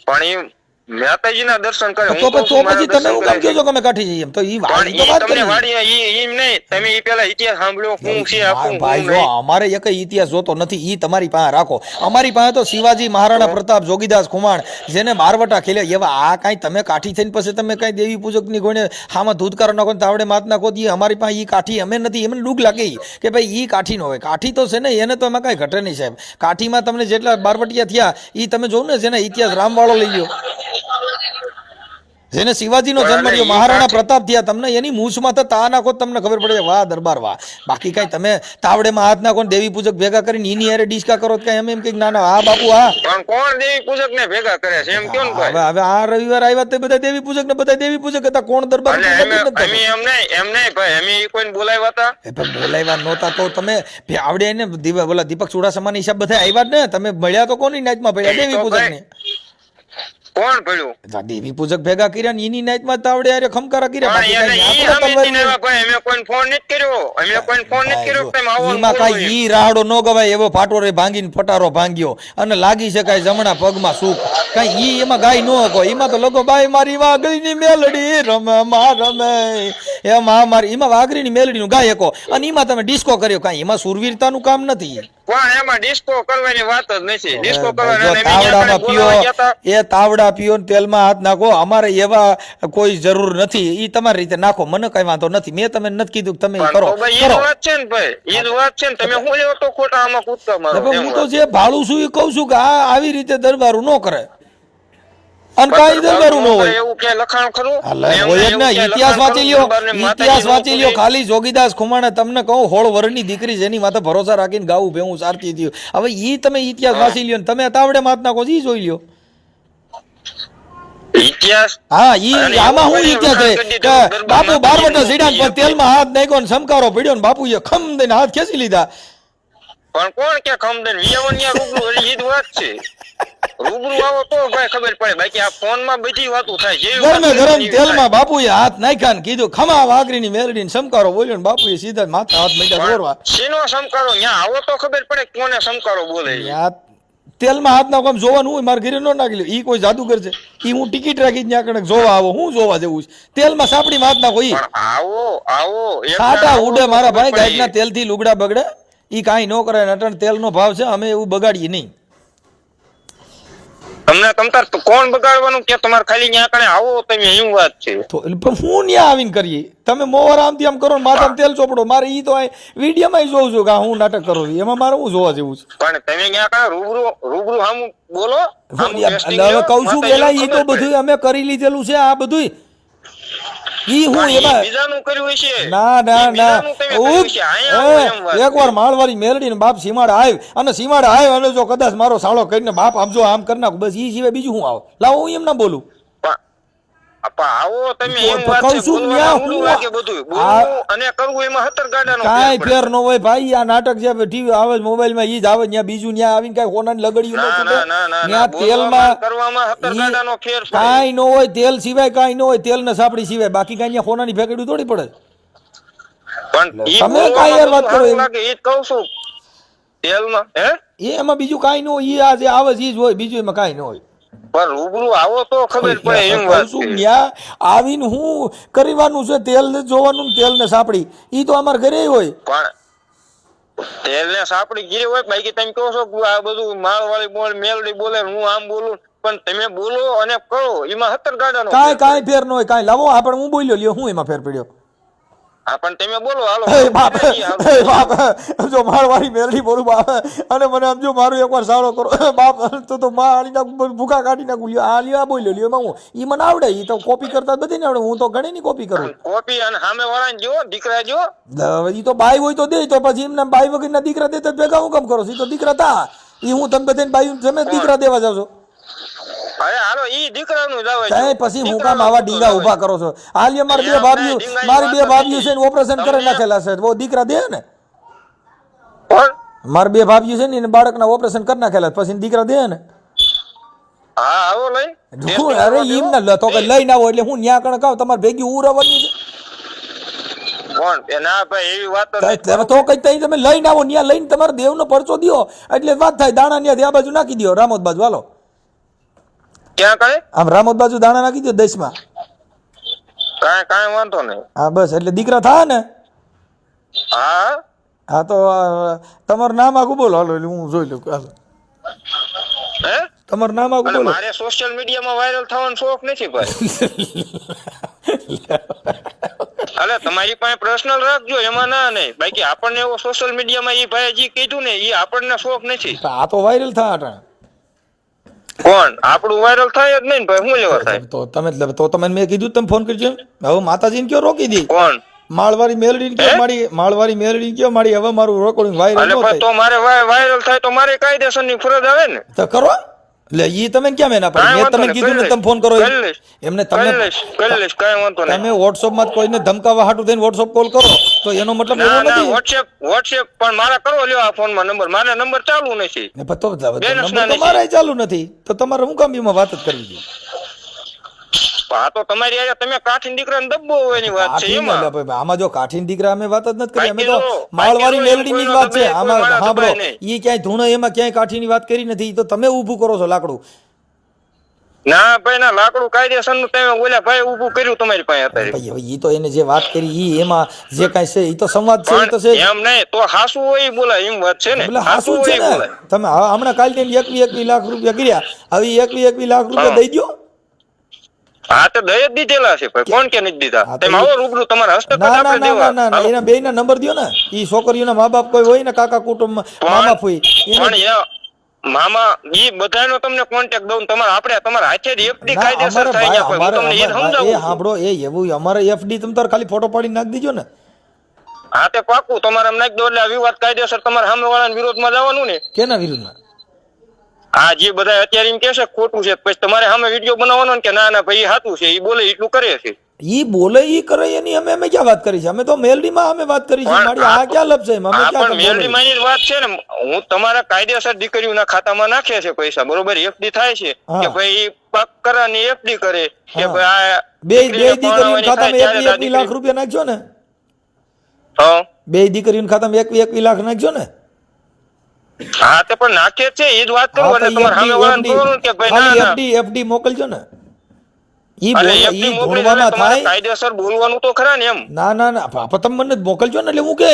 પણ એ માતાજીના દર્શન કરે. હું તો કહું છું મારા પછી તમે દર્શન હું કામ કરે. કહો છો કે અમે કાઠી જઈએ એમ? તો ઈ પણ તો ઈ વાત તમને કરી. વાડી એમ નહીં, તમે ઈ પેલા ઇતિહાસ સાંભળ્યો શું છે આખું ભાઈ હું જો નહીં. અમારે એક ઇતિહાસ જોતો નથી, ઈ તમારી પાસે રાખો. અમારી પાસે તો શિવાજી મહારાણા પ્રતાપ જોગીદાસ ખુમાણ જેને બારવટા ખેલ્યા એવા આ કાંઈ તમે કાઠી થઈને પછી તમે કાંઈ દેવી પૂજકની કોઈને હામાં ધૂતકાર નાખો ને તાવડે માત નાખો ઈ અમારી પાસે ઈ કાઠી અમે નથી. એમને ડૂગ લાગે ઈ કે ભાઈ ઈ કાઠી નો હોય. કાઠી તો છે ને એને તો એમાં કાંઈ ઘટે નહીં સાહેબ. કાઠીમાં તમને જેટલા બારવટિયા થયા ઈ તમે જોવો ને જેને ઇતિહાસ રામવાળો લઈ લ્યો, જેને શિવાજીનો જન્મ થયો, મહારાણા પ્રતાપ થયા, તમને એની મૂછમાં તો તા નાખો તમને ખબર પડે વાહ દરબાર વાહ. બાકી કઈ તમે તાવડેમાં હાથ નાખો ને દેવી પૂજક ભેગા કરીને એની હારે ડિસ્કા કરો કઈ એમ કે ના ના હા બાપુ હા. પણ કોણ દેવી પૂજક ને ભેગા કરે છે એમ કયો ને ભાઈ? હવે આ રવિવાર આવ્યા તે બધા દેવી પૂજક ને બધા દેવી પૂજક હતા. કોણ દરબાર એટલે અમે એમ નહીં ભાઈ, અમે ઈ કોઈને બોલાવ્યા હતા? બોલાવ્યા નહોતા તો તમે આવડે ને બોલા દીપક ચુડાસમાની હિસાબ બધા આવ્યા જ ને. તમે મળ્યા તો કોની નાચમાં પડ્યા? દેવી પૂજક ને. કોણ પડ્યું? દેવી પૂજક ભેગા કર્યા ને એની નાચમાં તાવડે હારે ખમકારા કર્યા. પણ એને ઈ હમેથી ને એવા ભાઈ, અમે કોઈને ફોન નથી કર્યો. અમે કોઈને ફોન નથી કર્યો કે તમે આવો ને ઈમાં બોલો કાંઈ એમ. ઈ રાહડો ન ગવાય એવો ફાટોરે ભાંગીને ફટારો ભાંગ્યો અને લાગી શકાય જમણા પગમાં સુખ. કાંઈ ઈ એમાં ગાય ન હકો. એમાં તો લોકો બાઈ મારી વાઘરીની મેલડી રમે માં રમે એ માં મારી, એમાં વાઘરીની મેલડીનું ગાય હકો. અને એમાં તમે ડિસ્કો કર્યો. કાંઈ એમાં સુરવીરતાનું કામ નથી. પણ એમાં ડિસ્કો કરવાની વાત જ નથી. ડિસ્કો જો કરવાની તાવડામાં પીઓ એ તાવડા પીઓ ને તેલમાં હાથ નાખો. અમારે એવા કોઈ જરૂર નથી. ઈ તમારી રીતે નાખો, મને કઈ વાંધો નથી. મેં તમે નથી કીધું કે તમે ઈ કરો ઈ કરો. વાત છે ને ભાઈ, ઈ જ વાત છે ને. તમે હું લેવો તો ખોટા આમાં કૂદકા મારો એટલે એમ હું તો વાત. જે ભાળું છું એ કહું છું કે આ આવી રીતે દરબારું ન કરે અને કાંઈ દરબારું ન હોય. એવું કે લખાણ ખરું? અલા, એમને હોય જ એવું ને. ક્યાંય ઇતિહાસ લખાણ વાંચી ખરું? લ્યો, દરબારને ઇતિહાસ માતાજીનું વાંચી લ્યો. પૂજે. ખાલી જોગીદાસ ખુમાણે તમને કહું 16 વર્ષની દીકરી જેની માથે ભરોસા રાખીને ગાવું ભેવું સારતી હતી. હવે ઈ તમે ઇતિહાસ વાંચી લ્યો ને તમે તાવડે માત નાખો ઈ જોઈ લ્યો. ઇતિહાસ હા ઈ અને આમાં એવું હું કોઈ ઇતિહાસ લખાણ છે કરી કે દીધું, બાપુ દરબારમાં બારવટા માતાજીનું સીડા પણ તેલમાં હાથ નાખ્યો ને સમકારો પડ્યો ને બાપુએ ખમ દઈને હાથ ખેંચી લીધા. પણ કોણ કે ખમદન વિયવનિયા રૂબરૂ હજી ઈ જ વાત છે. રૂબરૂ આવો તો ભાઈ ખબર પડે. બાકી આ ફોન માં બધી વાતો થાય. જેવી વાત ગરમે કરે ગરમ એવી તેલમાં થાય. બાપુએ હાથ નાખ્યા ને કીધું ખમા વાઘરીની મેલડીને સમકારો બોલ્યો ને બાપુએ સીધા જ માથા હાથ મીઠા દોરવા. શેનો સમકારો? ન્યા આવો તો ખબર પડે કોને સમકારો બોલે છે. યા તેલમાં હાથ નાખો આમ જોવાનું હોય. મારા ઘરે ન નાખી લ્યો. ઈ કોઈ જાદુગર છે? ઈ હું ટિકિટ રાખી ત્યાં કણક જોવા આવો. હું જોવા જેવું છે? તેલમાં સાપડીમાં હાથ નાખો ઈ પણ આવો એક છાટા દાડો ઉડે આવો મારા તો ભાઈ. ખબર ગાયના પડે. તેલથી લુગડા બગડે ઈ કાંઈ ન કરે. નટણ તેલનો ભાવ છે, અમે એવું બગાડીએ નહીં. તમને તમતાર તો કોણ બગાડવાનું કે તમારે ખાલી ન્યા કણે આવો તમે એવું વાત છે. તો એટલે પણ હું ન્યા આવીને કરીએ? તમે મોવાર આમથી આમ કરો ને માથામાં તેલ ચોપડો. મારે ઈ તો વિડીયોમાં જોઉં છું કે આ હું નાટક કરું છું. એમાં મારે હું જોવા જેવું છે? પણ તમે ન્યા કણે રૂબરૂ હામું બોલો. હામું testing એટલે હવે લ્યો, કહું છું માતાજીનું પેલા ઈ તો ખબર પડે. બધું અમે કરી લીધેલું છે. આ બધું ઈ હું પણ ઈ એમાં બીજાનું કર્યું હશે. ના ના ઈ ના બીજાનું તમે કર્યું હશે. અહીંયા આવો એમ વાત એકવાર માળવાળી મેલડી ને બાપ સીમાડે આવ્યો અને સીમાડે આવ્યો અને જો કદાચ મારો સાળો કરીને બાપ આમ જો આમ કરી નાખું બસ ઈ સિવાય બીજું હું આવો લાવો હું એમ ના બોલું. પણ આવો તમે તો એમ વાત કહું છે, છું બોલવામાં ન્યા ઊંડું હું લાગે બધું. આ- બોલવું અને કરવું એમાં 17 ગાડાનો કાંઈ ફેર પડે. ફેર ન હોય ભાઈ. આ નાટક જે ટીવી આવે છે, મોબાઈલમાં ઈ જ આવે. ત્યાં બીજું ત્યાં આવીને કાંઈ હોનાની લગડીયું ના, ન ના, ના, ના, ના. ત્યાં બોલવામાં, તેલમાં કરવામાં 17 ગાડાનો ફેર પડે. કાંઈ ન હોય. તેલ સિવાય કાંઈ ન હોય. તેલ ને સાપડી સિવાય બાકી કાંઈ ત્યાં હોનાની ફેકડી થોડી પડે. પણ ઈ તમે બોલવામાં કાંઈ યાર વાત બધું કરો સારું એમ. લાગે ઈ જ કહું છું. તેલમાં એમાં બીજું કાંઈ ન હોય. ઈ આ જે આવે છે ઈ જ હોય. બીજું એમાં કાંઈ ન હોય. પણ રૂબરૂ આવો તો ખબર પડે એમ કહું વાત છું, છે. ન્યા આવીને હું કરવાનું છે? તેલ ને જોવાનું ને તેલ ને સાપડી ઈ તો અમારા ઘરે હોય. પણ તેલ ને સાપડી ગીરી હોય. બાકી તમે કહો છો કે આ બધું માળવાળી બોલ મેલડી બોલે હું આમ બોલું. પણ તમે બોલો અને કરો એમાં 17 ગાડાનો ફેર કાંઈ ફેર ન હોય. કાંઈ લાવો આપણે હું બોલ્યો લ્યો હું એમાં ફેર પડ્યો? હા પણ તમે બોલો હાલો એ બાપ એ બાપ જો મારવાળી મેલડી બોલું બાપ અને મને આમ જો મારું એકવાર સારો કરો બાપ તો મારી નાખું ભૂખા કાઢી નાખું લ્યો આ લ્યો આ બોલ્યો લ્યો એમાં હું ઈ મને આવડે ઈ તો કોપી કરતા બધી ને આવડે હું તો ઘણી ની કોપી કરું કોપી અને સામે વાળા જો દીકરા જો હવે ઈ તો બાઈ હોય તો દે તો પછી એમને બાઈ વગરના દીકરા દેતા ભેગા હું કામ કરો છો ઈ તો દીકરા તા ઈ હું તમે બધાને બાઈ તમે દીકરા દેવા જાવ છો અરે હાલો ઈ દીકરાનું જ આવે છે. તઈ પછી હું કામ આવા ડીંગા ઊભા કરો છો આ લ્યો મારી બે ભાભીઓ મારી બે ભાભીઓ છે ને ઓપરેશન કરી નાખેલા છે વો દીકરા દે ને કોણ મારી બે ભાભીઓ છે ને એને બાળકના ઓપરેશન કરી નાખેલા પછી એને દીકરા દે ને હા આવો લઈ હું અરે એમ ના તો કે લઈને આવો એટલે હું ન્યા કણ કહું તમારે ભેગી ઉરવવાની કોણ એ ના ભાઈ એવી વાત તો છે તો કઈ તઈ તમે લઈને આવો ન્યા લઈને તમારે દેવનો પરચો દ્યો એટલે વાત થાય દાણા ન્યા આ બાજુ નાખી દ્યો રામોદ બાજુ હાલો ક્યાં કરે આમ રામોદ બાજુ દાણા નાખી દ્યો 10 માં કાંઈ વાંધો નહીં હા બસ એટલે દીકરા થાય ને હા હા તો તમારું નામ આખું બોલો હાલો એટલે હું જોઈ લઉં હાલો હે તમારું નામ આખું અને બોલો મારે સોશિયલ મીડિયામાં વાયરલ થવાનો શોખ નથી ભાઈ અલે તમારી પાસે પર્સનલ રાખજો એમાં ના નહીં બાકી આપણને એવો સોશિયલ મીડિયામાં ઈ ભાઈ જે કીધું ને ઈ આપણને શોખ નથી આ તો વાયરલ થાય અટાણે કોણ આપણું વાયરલ થાય જ નહીં ને ભાઈ શું લેવા થાય તો તમે મેં કીધું તમે ફોન કરજો હવે માતાજીને કયો રોકી દી કોણ માળવારી મેલડી કયો માળવારી મેલડી કયો મારી હવે મારું રેકોર્ડિંગ વાયરલ અલે ન પણ તો મારે વાયરલ થાય તો મારે કાયદેસરની ફરજ આવે ને થાય તો કરો એટલે ઈ તમે ક્યાં મેના પડે મેં તમને કીધું ને તમે ફોન કરો એમને તમે કરી લઈશ કાંઈ વાંધો નહીં તમે વોટ્સઅપ માં કોઈને ધમકાવા હાટું થઈને વોટ્સઅપ કોલ કરો તો એનો મતલબ એવો ના ના નથી વોટ્સએપ પણ મારા કરવો લ્યો આ ફોનમાં નંબર મારા નંબર ચાલુ નથી ને પણ તો નંબર તો મારા ચાલુ નથી તો તમારે હું કામ એમાં વાત જ કરવી છે આ તો તમારી આજે તમે કાઠી દીકરાને દબ્બો હોવાની વાત છે કાઠી એમાં એટલે ભાઈ આમાં જો કાઠીન દીકરા અમે વાત જ નથી કરી અમે તો બાકી માળવારી તો મેલડીની જ વાત છે કોઈ આમાં માણસ સાંભળો દબાય નહીં. ઈ ક્યાંય ધૂણો એમાં ક્યાંય કાઠીની વાત કરી નથી ઈ તો તમે ઊભું કરો છો લાકડું ના ભાઈ ના લાકડું કાયદેસર નું તમે ઓલા ભાઈ ઊભું કર્યું તમારી પાસે અત્યારે ભાઈ હવે ઈ તો એને જે વાત કરી ઈ એમાં જે કાંઈ છે ઈ તો સંવાદ છે ઈ તો છે પણ એમ નહીં તો હાસુ હોય ઈ બોલાય એમ વાત છે ને એટલે હાસુ હાસું છે હોય ઈ ને બોલાય તમે હમણાં કાલ ટાઈમ 21 લાખ રૂપિયા કર્યા હવે 21 લાખ રૂપિયા દઈ દ્યો હા તો દઈ જ દીધેલા છે ભાઈ કોણ કે નથી દીધા હા, તો તમે આવો રૂબરૂ તમારા હસ્તક જ ના ના આપણે ના દેવા ના ના એના બેયના નંબર દ્યો ને ઈ છોકરીઓના મા બાપ કોઈ હોય ને કાકા કુટુંબ મામા ફોઈ પણ મામા ઈ બધાનો તમને કોન્ટેક્ટ દઉં તમારે આપણે તમારા હાથેથી એફડી ના, કાયદેસર અમારે થાય ભાઈ, જાય હું તમને એ અમારે સમજાવું એ છું. સાંભળો એ એવું અમારે એફડી તમે તાર ખાલી ફોટો પાડી નાખી દીજો ને હા તે પાકું તમારે નાખી દો એટલે આ વિવાદ કાયદેસર તમારે સામે વાળાના વિરોધમાં જવાનું ને કેના વિરુદ્ધમાં આ જે બધા અત્યારે એમ કે છે ખોટું છે પછી તમારે સામે વિડીયો બનાવવાનો ને કે ના ના ભાઈ સાચું છે ઈ બોલે એટલું કરે છે ઈ બોલે ઈ કરે એની અમે ક્યાં વાત કરી છે અમે તો મેલડીમાં અમે વાત કરી છે પણ મારી આ ક્યાં લપ છે એમાં? અમે હા ક્યાં પણ બોલે? મેલડી માની જ વાત છે ને હું તમારા કાયદેસર દીકરીઓના ખાતામાં નાખે છે પૈસા બરોબર એફડી થાય છે હા. કે ભાઈ ઈ પાક કરાની એફડી કરે કે હા. ભાઈ આ બે દીકરીને દીકરીઓના પરણાવવાની થાય ખાતામાં ત્યારે 21 લાખ રૂપિયા નાખજો ને હા બે દીકરીઓના ખાતામાં 21 લાખ નાખજો ને હા તે પણ નાખે છે એ જ વાત કરું એટલે તમારે સામે વાળાને કહું કે ભાઈ ના ના એફડી મોકલજો ને ઈ એટલે બોલે FD ઈ મોકલી ધૂણવામાં એટલે તમારે થાય કાયદેસર બોલવાનું તો ખરા ને એમ ના ના ના બાપા તમે મને મોકલજો ને એટલે હું કે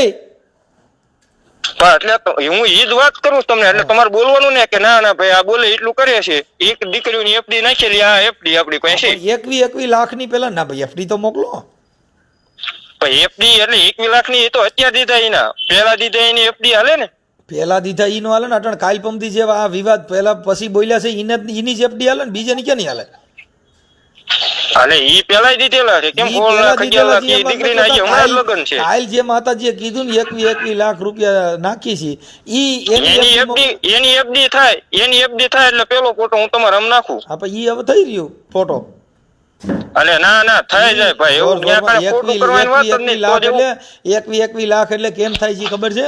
પણ એટલે તો હું ઈ જ વાત કરું છું તમને એટલે તમારે બોલવાનું ને કે ના ના ભાઈ આ બોલે એટલું કરે છે એક દીકરીઓની એફડી નાખેલી આ એફડી આપડી પાસે 21 લાખ ની પેલા ના ભાઈ એફડી તો મોકલો પણ એફડી એટલે 21 લાખ ની એ તો અત્યારે દીધા એના પેલા દીધા એની એફડી હાલે ને પેલા દીધા ઈ નો હાલે ને અટણ કાલ પમથી જે આ વિવાદ પેલા પછી બોલ્યા છે ઈની જ એફડી હાલે ને બીજાની ક્યાં નહીં હાલે હાલે ઈ પેલા દીધેલા છે કેમ ઈ 16 પેલા લાખ 11 દીધેલા લાખ છે, એ એમાં દીકરીના તો હજી હમણાં જ લગ્ન છે કાલ જે માતાજીએ કીધું ને 21 લાખ રૂપિયા નાખી છે ઈ એની એફડી થાય એટલે પેલો ફોટો હું તમારે આમ નાખું આપણે ઈ હવે થઈ રહ્યું ફોટો અલે ના ના થઈ જાય ભાઈ એવું ત્યાં કાંઈ ખોટું કરવાની વાત જ નહીં તો જેવું 21 લાખ એટલે કેમ થાય છે ખબર છે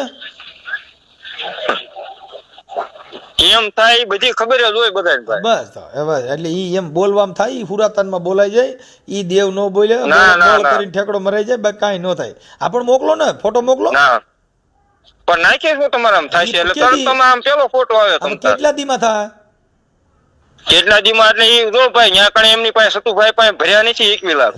કેમ થાય ઈ બધી ખબર જ હોય બધાને ભાઈ બસ તો હવે એટલે ઈ એમ બોલવામાં થાય ઈ હુરાતાનમાં બોલાઈ જાય ઈ દેવ નો બોલે ના, ના, બોલ ના. કરીને ઠેકડો મરાઈ જાય બાકી કાંઈ ન થાય આપણ મોકલો ને ફોટો મોકલો ના પણ નાખીએ શું તમારે આમ થાય છે એટલે તરત તમે આમ પેલો ફોટો આવે હવે તમ તાર. કેટલા દીમાં થાય કેટલા દીમાં એટલે ઈ જો ભાઈ ન્યા કણે એમની પાસે સતુભાઈ પાસે ભર્યા નથી 21 લાખ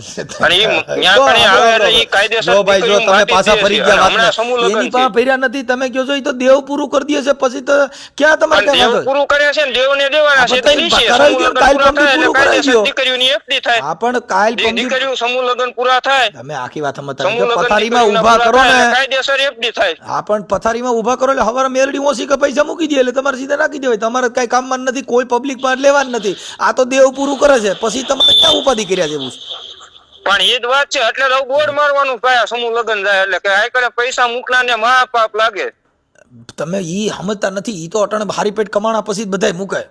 અને ઈ ન્યા કણે આવે એટલે ઈ કાયદેસર જો ભાઈ, જો તમે પાછા ફરી ગયા હમણાં વાતને. સમૂહ લગ્ન એની છે. પાસે ફર્યા નથી, તમે કહો છો ઈ તો દેવ પૂરું કરી દે છે, પછી તો ક્યાં તમારે પણ કઈ દેવ વાંધો? પૂરું કરે છે ને દેવને દેવાના છે આપણે તો ઈ છે. કરાવી સમૂહ દો, લગ્ન કાલ પૂરા પંક્તિ થાય એટલે પૂરું કરાવી કાયદેસર દો. દીકરીઓની FD થાય. આ પણ કાલ પંક્તિ દીકરીઓ સમૂહ લગ્ન પૂરા થાય તમે આખી વાત સમજતા સમૂહ નથી. લગ્ન પથારીમાં દીકરીઓના ઊભા પૂરા કરો થાય ને, એટલે કાયદેસર FD થાય. હા પણ પથારીમાં ઊભા કરો એટલે હવારે મેલડી ઓછી કે પૈસા મૂકી દે એટલે તમારે સીધા નાખી દેવાય. તમારે કઈ કામમાં નથી, કોઈ પબ્લિક માં લેવા જ નથી. આ તો દેવ પૂરું કરે છે, પછી તમારે ક્યાં ઉપાધિ કર્યા જેવું છે? પણ એ જ વાત છે એટલે તો બોર્ડ મારવાનું કયા સમૂહ લગ્ન જાય એટલે કે આ કરે પૈસા મૂકનારને મહાપાપ લાગે. તમે ઈ સમજતા નથી. ઈ તો અટાણે હારી પેટ કમાણા પછી જ બધાય મૂકે.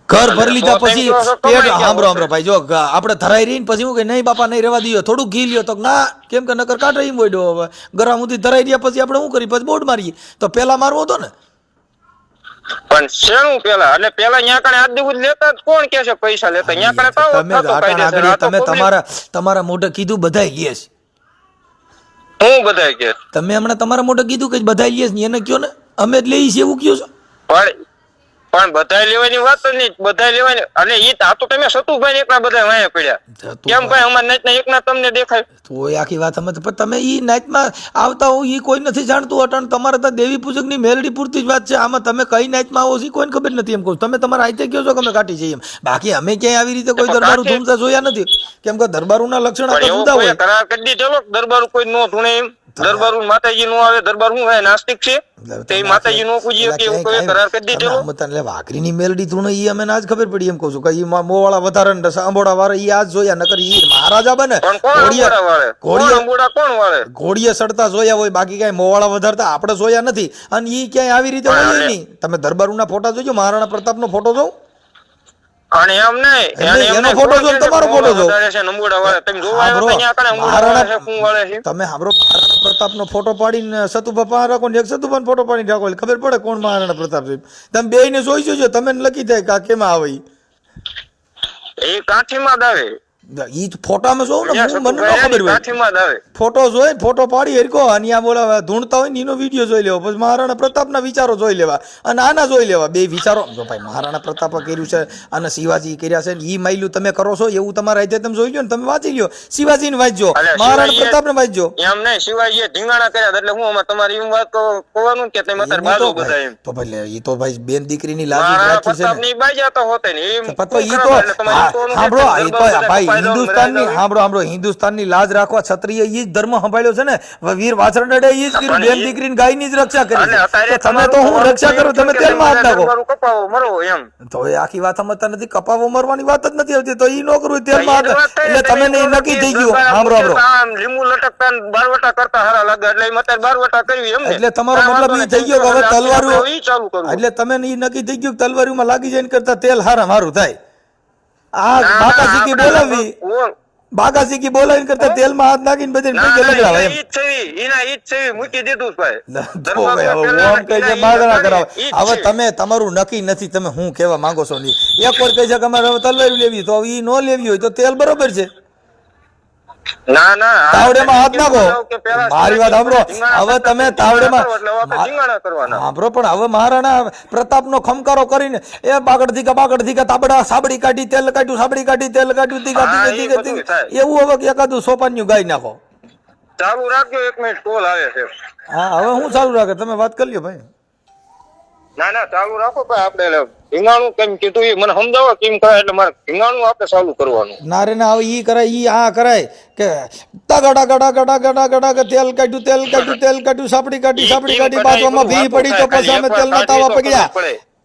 ઘર ભરી લીધા તો પછી તેમ તો પેટ કમાઈ ગયા સાંભળો હોતે. સાંભળો ભાઈ, જો આપણે ધરાઈ રહીને પછી હું કે નહીં બાપા નહીં રહેવા દઈએ, થોડું ઘી લ્યો તો ના, કેમ કે નકર કાઢે એમ બોડ્યો. હવે ગરમ સુધી ધરાઈ રહ્યા પછી આપણે શું કરી, પછી બોર્ડ મારીએ. તો પેલા મારવો હતો ને. પણ શેનું પેલા એટલે પેલા ન્યા કણે આજ દિવસ લેતા જ કોણ કે છે પૈસા લેતા ન્યા કણે તો તમે થતો આટાણે કાયદેસર. આગળ આ તો તમે public- તમારા મોઢે કીધું બધાય લે છે. હું બધાય કે તમે હમણાં તમારા મોઢે કીધું કે બધાય લે છે ને, એને કયો ને અમે જ લઈએ છીએ એવું કયો છો. પણ બધાય લેવાની વાત જ નહીં, બધાય લેવાની અને ઈ આ તો તમે સતુભાઈ ને એકલા બધા વાયા પડ્યા. કેમ ભાઈ અમાર નાચના એકના તમને દેખાય? તો એ આખી વાત સમજ. પણ તમે ઈ નાચમાં આવતા હો ઈ કોઈ નથી જાણતું. અટાણ તમારે તો દેવી પૂજક ની મેલડી પૂરતી જ વાત છે. આમાં તમે કઈ નાચમાં આવો છો કોઈને ખબર નથી. એમ કહું તમે તમારા આઈતે કહો છો કે અમે કાઢી જઈએ એમ. બાકી અમે ક્યાંય આવી રીતે કોઈ દરબારું ધૂમતા જોયા નથી. કેમ કે દરબારુના લક્ષણ પણ આખા એવો જુદા કોઈ હોય. કરાર કરી દીધેલો દરબાર કોઈ નો ધૂણે એમ દરબાર માતાજી નો આવે દરબાર શું હોય નાસ્તિક છે તે માતાજી નો પૂજીએ કે એવું કોઈ કરાર કરી દીધેલો. વાઘરીની મેલડી ધૂણો ઈ અમે આજ ખબર પડી. એમ કહું છું કે ઈ મોવાળા વધારે ને સાંભોળા વાળા ઈ આજ જોયા. નકર ઈ મહારાજા બને પણ કોણ અંબોડા વાળે કોણ અંબોડા કોણ વાળે ઘોડીએ સડતા જોયા હોય, બાકી કઈ મોવાળા વધારતા આપણે જોયા નથી. અને ઈ ક્યાંય આવી રીતે હોય નહીં. તમે દરબારુના ફોટા જોજો, મહારાણા પ્રતાપનો ફોટો જોઉં અને એમ નહીં એટલે એનો ફોટો જો ને તમારો ફોટો જો. વધારે છે અંબોડા વાળે તમે જોવા આવ્યા ત્યાં કણે અંબોડા વાળે છે કોણ વાળે છે તમે સાંભળો, મહારાણા પ્રતાપનો ફોટો પાડીને સતુભા પાસે રાખો ને એક સતુભાનો ફોટો પાડીને રાખો એટલે ખબર પડે કોણ મહારાણા પ્રતાપ છે. તમે બેયને જોઈ જોજો, તમે લખી થાય કે આ કેમાં આવે ઈ. એ કાઠીમાં જ આવે ઈ ફોટામાં જોઉં ને હું મને ન ખબર હોય. કાઠીમાં જ આવે ફોટો જોઈ ફોટો પાડી હરકો અને આ બોલા ધૂણતા હોય ને એનો વિડીયો જોઈ લેવો, પછી મહારાણા પ્રતાપના વિચારો જોઈ લેવા અને આના જોઈ લેવા. બે વિચારો જો ભાઈ મહારાણા પ્રતાપે કર્યું છે અને શિવાજી કર્યા છે ને ઈ માયલું તમે કરો છો એવું તમારા રીતે તમે જોઈ લો ને, તમે વાંચી લ્યો. શિવાજીને વાંચજો, મહારાણા પ્રતાપને વાંચજો. એમ નહીં શિવાજીએ ઢીંગાણા કર્યા એટલે હું અમાર તમારી એમ વાત કહેવાનું કે તમે અત્યારે બાજુ બધા એમ તો ભાઈ ઈ તો ભાઈ બેન દીકરીની લાગી મહારાણા રાખી છે ને. પ્રતાપની બાજા તો હોતે ને એમ તો ઈ તો સાંભળો, ઈ તો ભાઈ હિન્દુસ્તાનની સાંભળો હિન્દુસ્તાનની લાજ રાખવા ક્ષત્રિય ઈ જ ધર્મ સંભાળ્યો છે ને. વીર વાછરડે ઈ જ કર્યું, બેન દીકરીની ગાયની જ રક્ષા કરી છે. તો તમે તો હું રક્ષા કરો, તમે તેલમાં હાથ નાખો. કપાવો મરો એમ તો એ આખી વાત સમજતા નથી. કપાવો મરવાની વાત જ નથી આવતી. તો ઈ નો કરવું, તેલમાં હાથ. એટલે તમે નહીં નક્કી થઈ ગયું. સાંભળો આમ લીંબુ લટકતા ને બારવટા કરતા હારા લાગે એટલે એમ અત્યારે બારવટા કરવી એમ ને. એટલે તમારો મતલબ ઈ થઈ ગયો કે હવે તલવારું, ઈ ચાલુ કરવું. એટલે તમે ઈ નક્કી થઈ ગયું કે તલવારીમાં લાગી જાય ને કરતા તેલ હારા મારું થાય. આ બાકાજી કી બોલાવી, બાગાસી કી બોલાવીને કરતા તેલમાં હાથ નાખીને બધાને પૈકી લગડાવે એમ. મૂકી દીધું ભાઈ. તો ભાઈ હવે ઓમ કહે છે બાગડા કરાવે. હવે તમે તમારું નક્કી નથી, તમે હું કહેવા માંગો છો નહીં. એક વાર કહે છે કે અમારે હવે તલવારી લેવી, તો ઈ નો લેવી હોય તો તેલ બરોબર છે, ના ના તાવડેમાં હાથ નાખો. મારી વાત સાંભળો, હવે તમે તાવડેમાં કરવાના સાંભળો. પણ હવે મહારાણા પ્રતાપનો ખમકારો કરીને એ બાગડ ધીકા તાબડા સાબડી કાઢી તેલ કાઢ્યું, સાબડી કાઢી તેલ કાઢ્યું, ધીકા એવું હવે એકાદું સોપાન્યું ગાઈ નાખો. ચાલુ રાખજો, 1 મિનિટ કોલ આવે છે. હા હવે હું ચાલુ રાખે, તમે વાત કરી લ્યો ભાઈ. ના ના ચાલુ રાખો ભાઈ. આપણે ભીંગાણું કેમ કીધું એ મને સમજાવો કેમ કરાય એટલે મારે ભીંગાણું આપણે ચાલુ કરવાનું. ના રે ના, હવે ઈ કરાય, ઈ આ કરાય કે તગડા ગડા ગડા ગડા ગડા કે તેલ કાઢ્યું, તેલ કાઢ્યું, તેલ કાઢ્યું, સાપડી કાઢી, બાજુમાં ભી પડી તો પછી અમે તેલના તાવા પકડ્યા.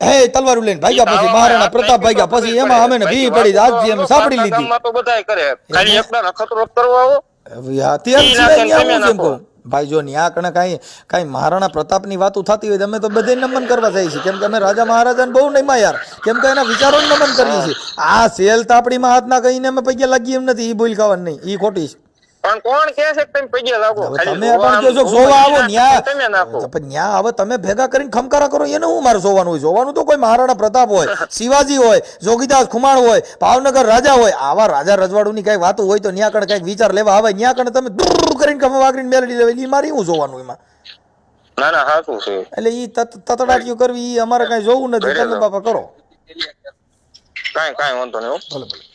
હે તલવારું લઈને ભાગ્યા, પછી મહારાણા પ્રતાપ ભાગ્યા, પછી એમાં અમે ને ભી પડી આજથી અમે સાપડી લીધી. ગામમાં તો બધાય કરે, ખાલી એકલા નખતરો કરવા આવો. તેલ સિવાય ન્યા હું કેમ કહું ભાઈ. જો ન્યા કણે કાંઈ મહારાણા પ્રતાપની વાતો થતી હોય તો અમે તો બધે નમન કરવા જઈએ છીએ. કેમ કે અમે રાજા મહારાજાને બહુ નહીં યાર, કેમ કે એના વિચારોને નમન કરીએ છીએ. આ સેલ તાપડીમાં હાથ ના કહીને અમે પૈકી લાગીએ એમ નથી. ઈ બોલ ખાવાનું નહીં, ઈ ખોટી છે. પણ કોણ કહે છે કે તમે પૈયા લાગો? તમે પણ કહો છો જોવા આવો ન્યા, તમે નાખો. પણ ન્યા હવે તમે ભેગા કરીને ખમકારા કરો, એને હું મારે જોવાનું હોય? જોવાનું તો કોઈ મહારાણા પ્રતાપ હોય, શિવાજી હોય, જોગીદાસ ખુમાણ હોય, ભાવનગર રાજા હોય. આવા રાજા રજવાડુની કઈ વાતો હોય તો ન્યા કણે કઈક વિચાર લેવા આવે. ન્યા કણે તમે દૂર કરીને ખમા વાગરીને મેલડી લેવા, ઈ મારે હું જોવાનું એમાં? ના ના સાચું છે. એટલે ઈ તતડાટીઓ કરવી ઈ અમારે કઈ જોવું નથી. તમે બાપા કરો. કાંઈ વાંધો નહીં હો. ભલે ભલે.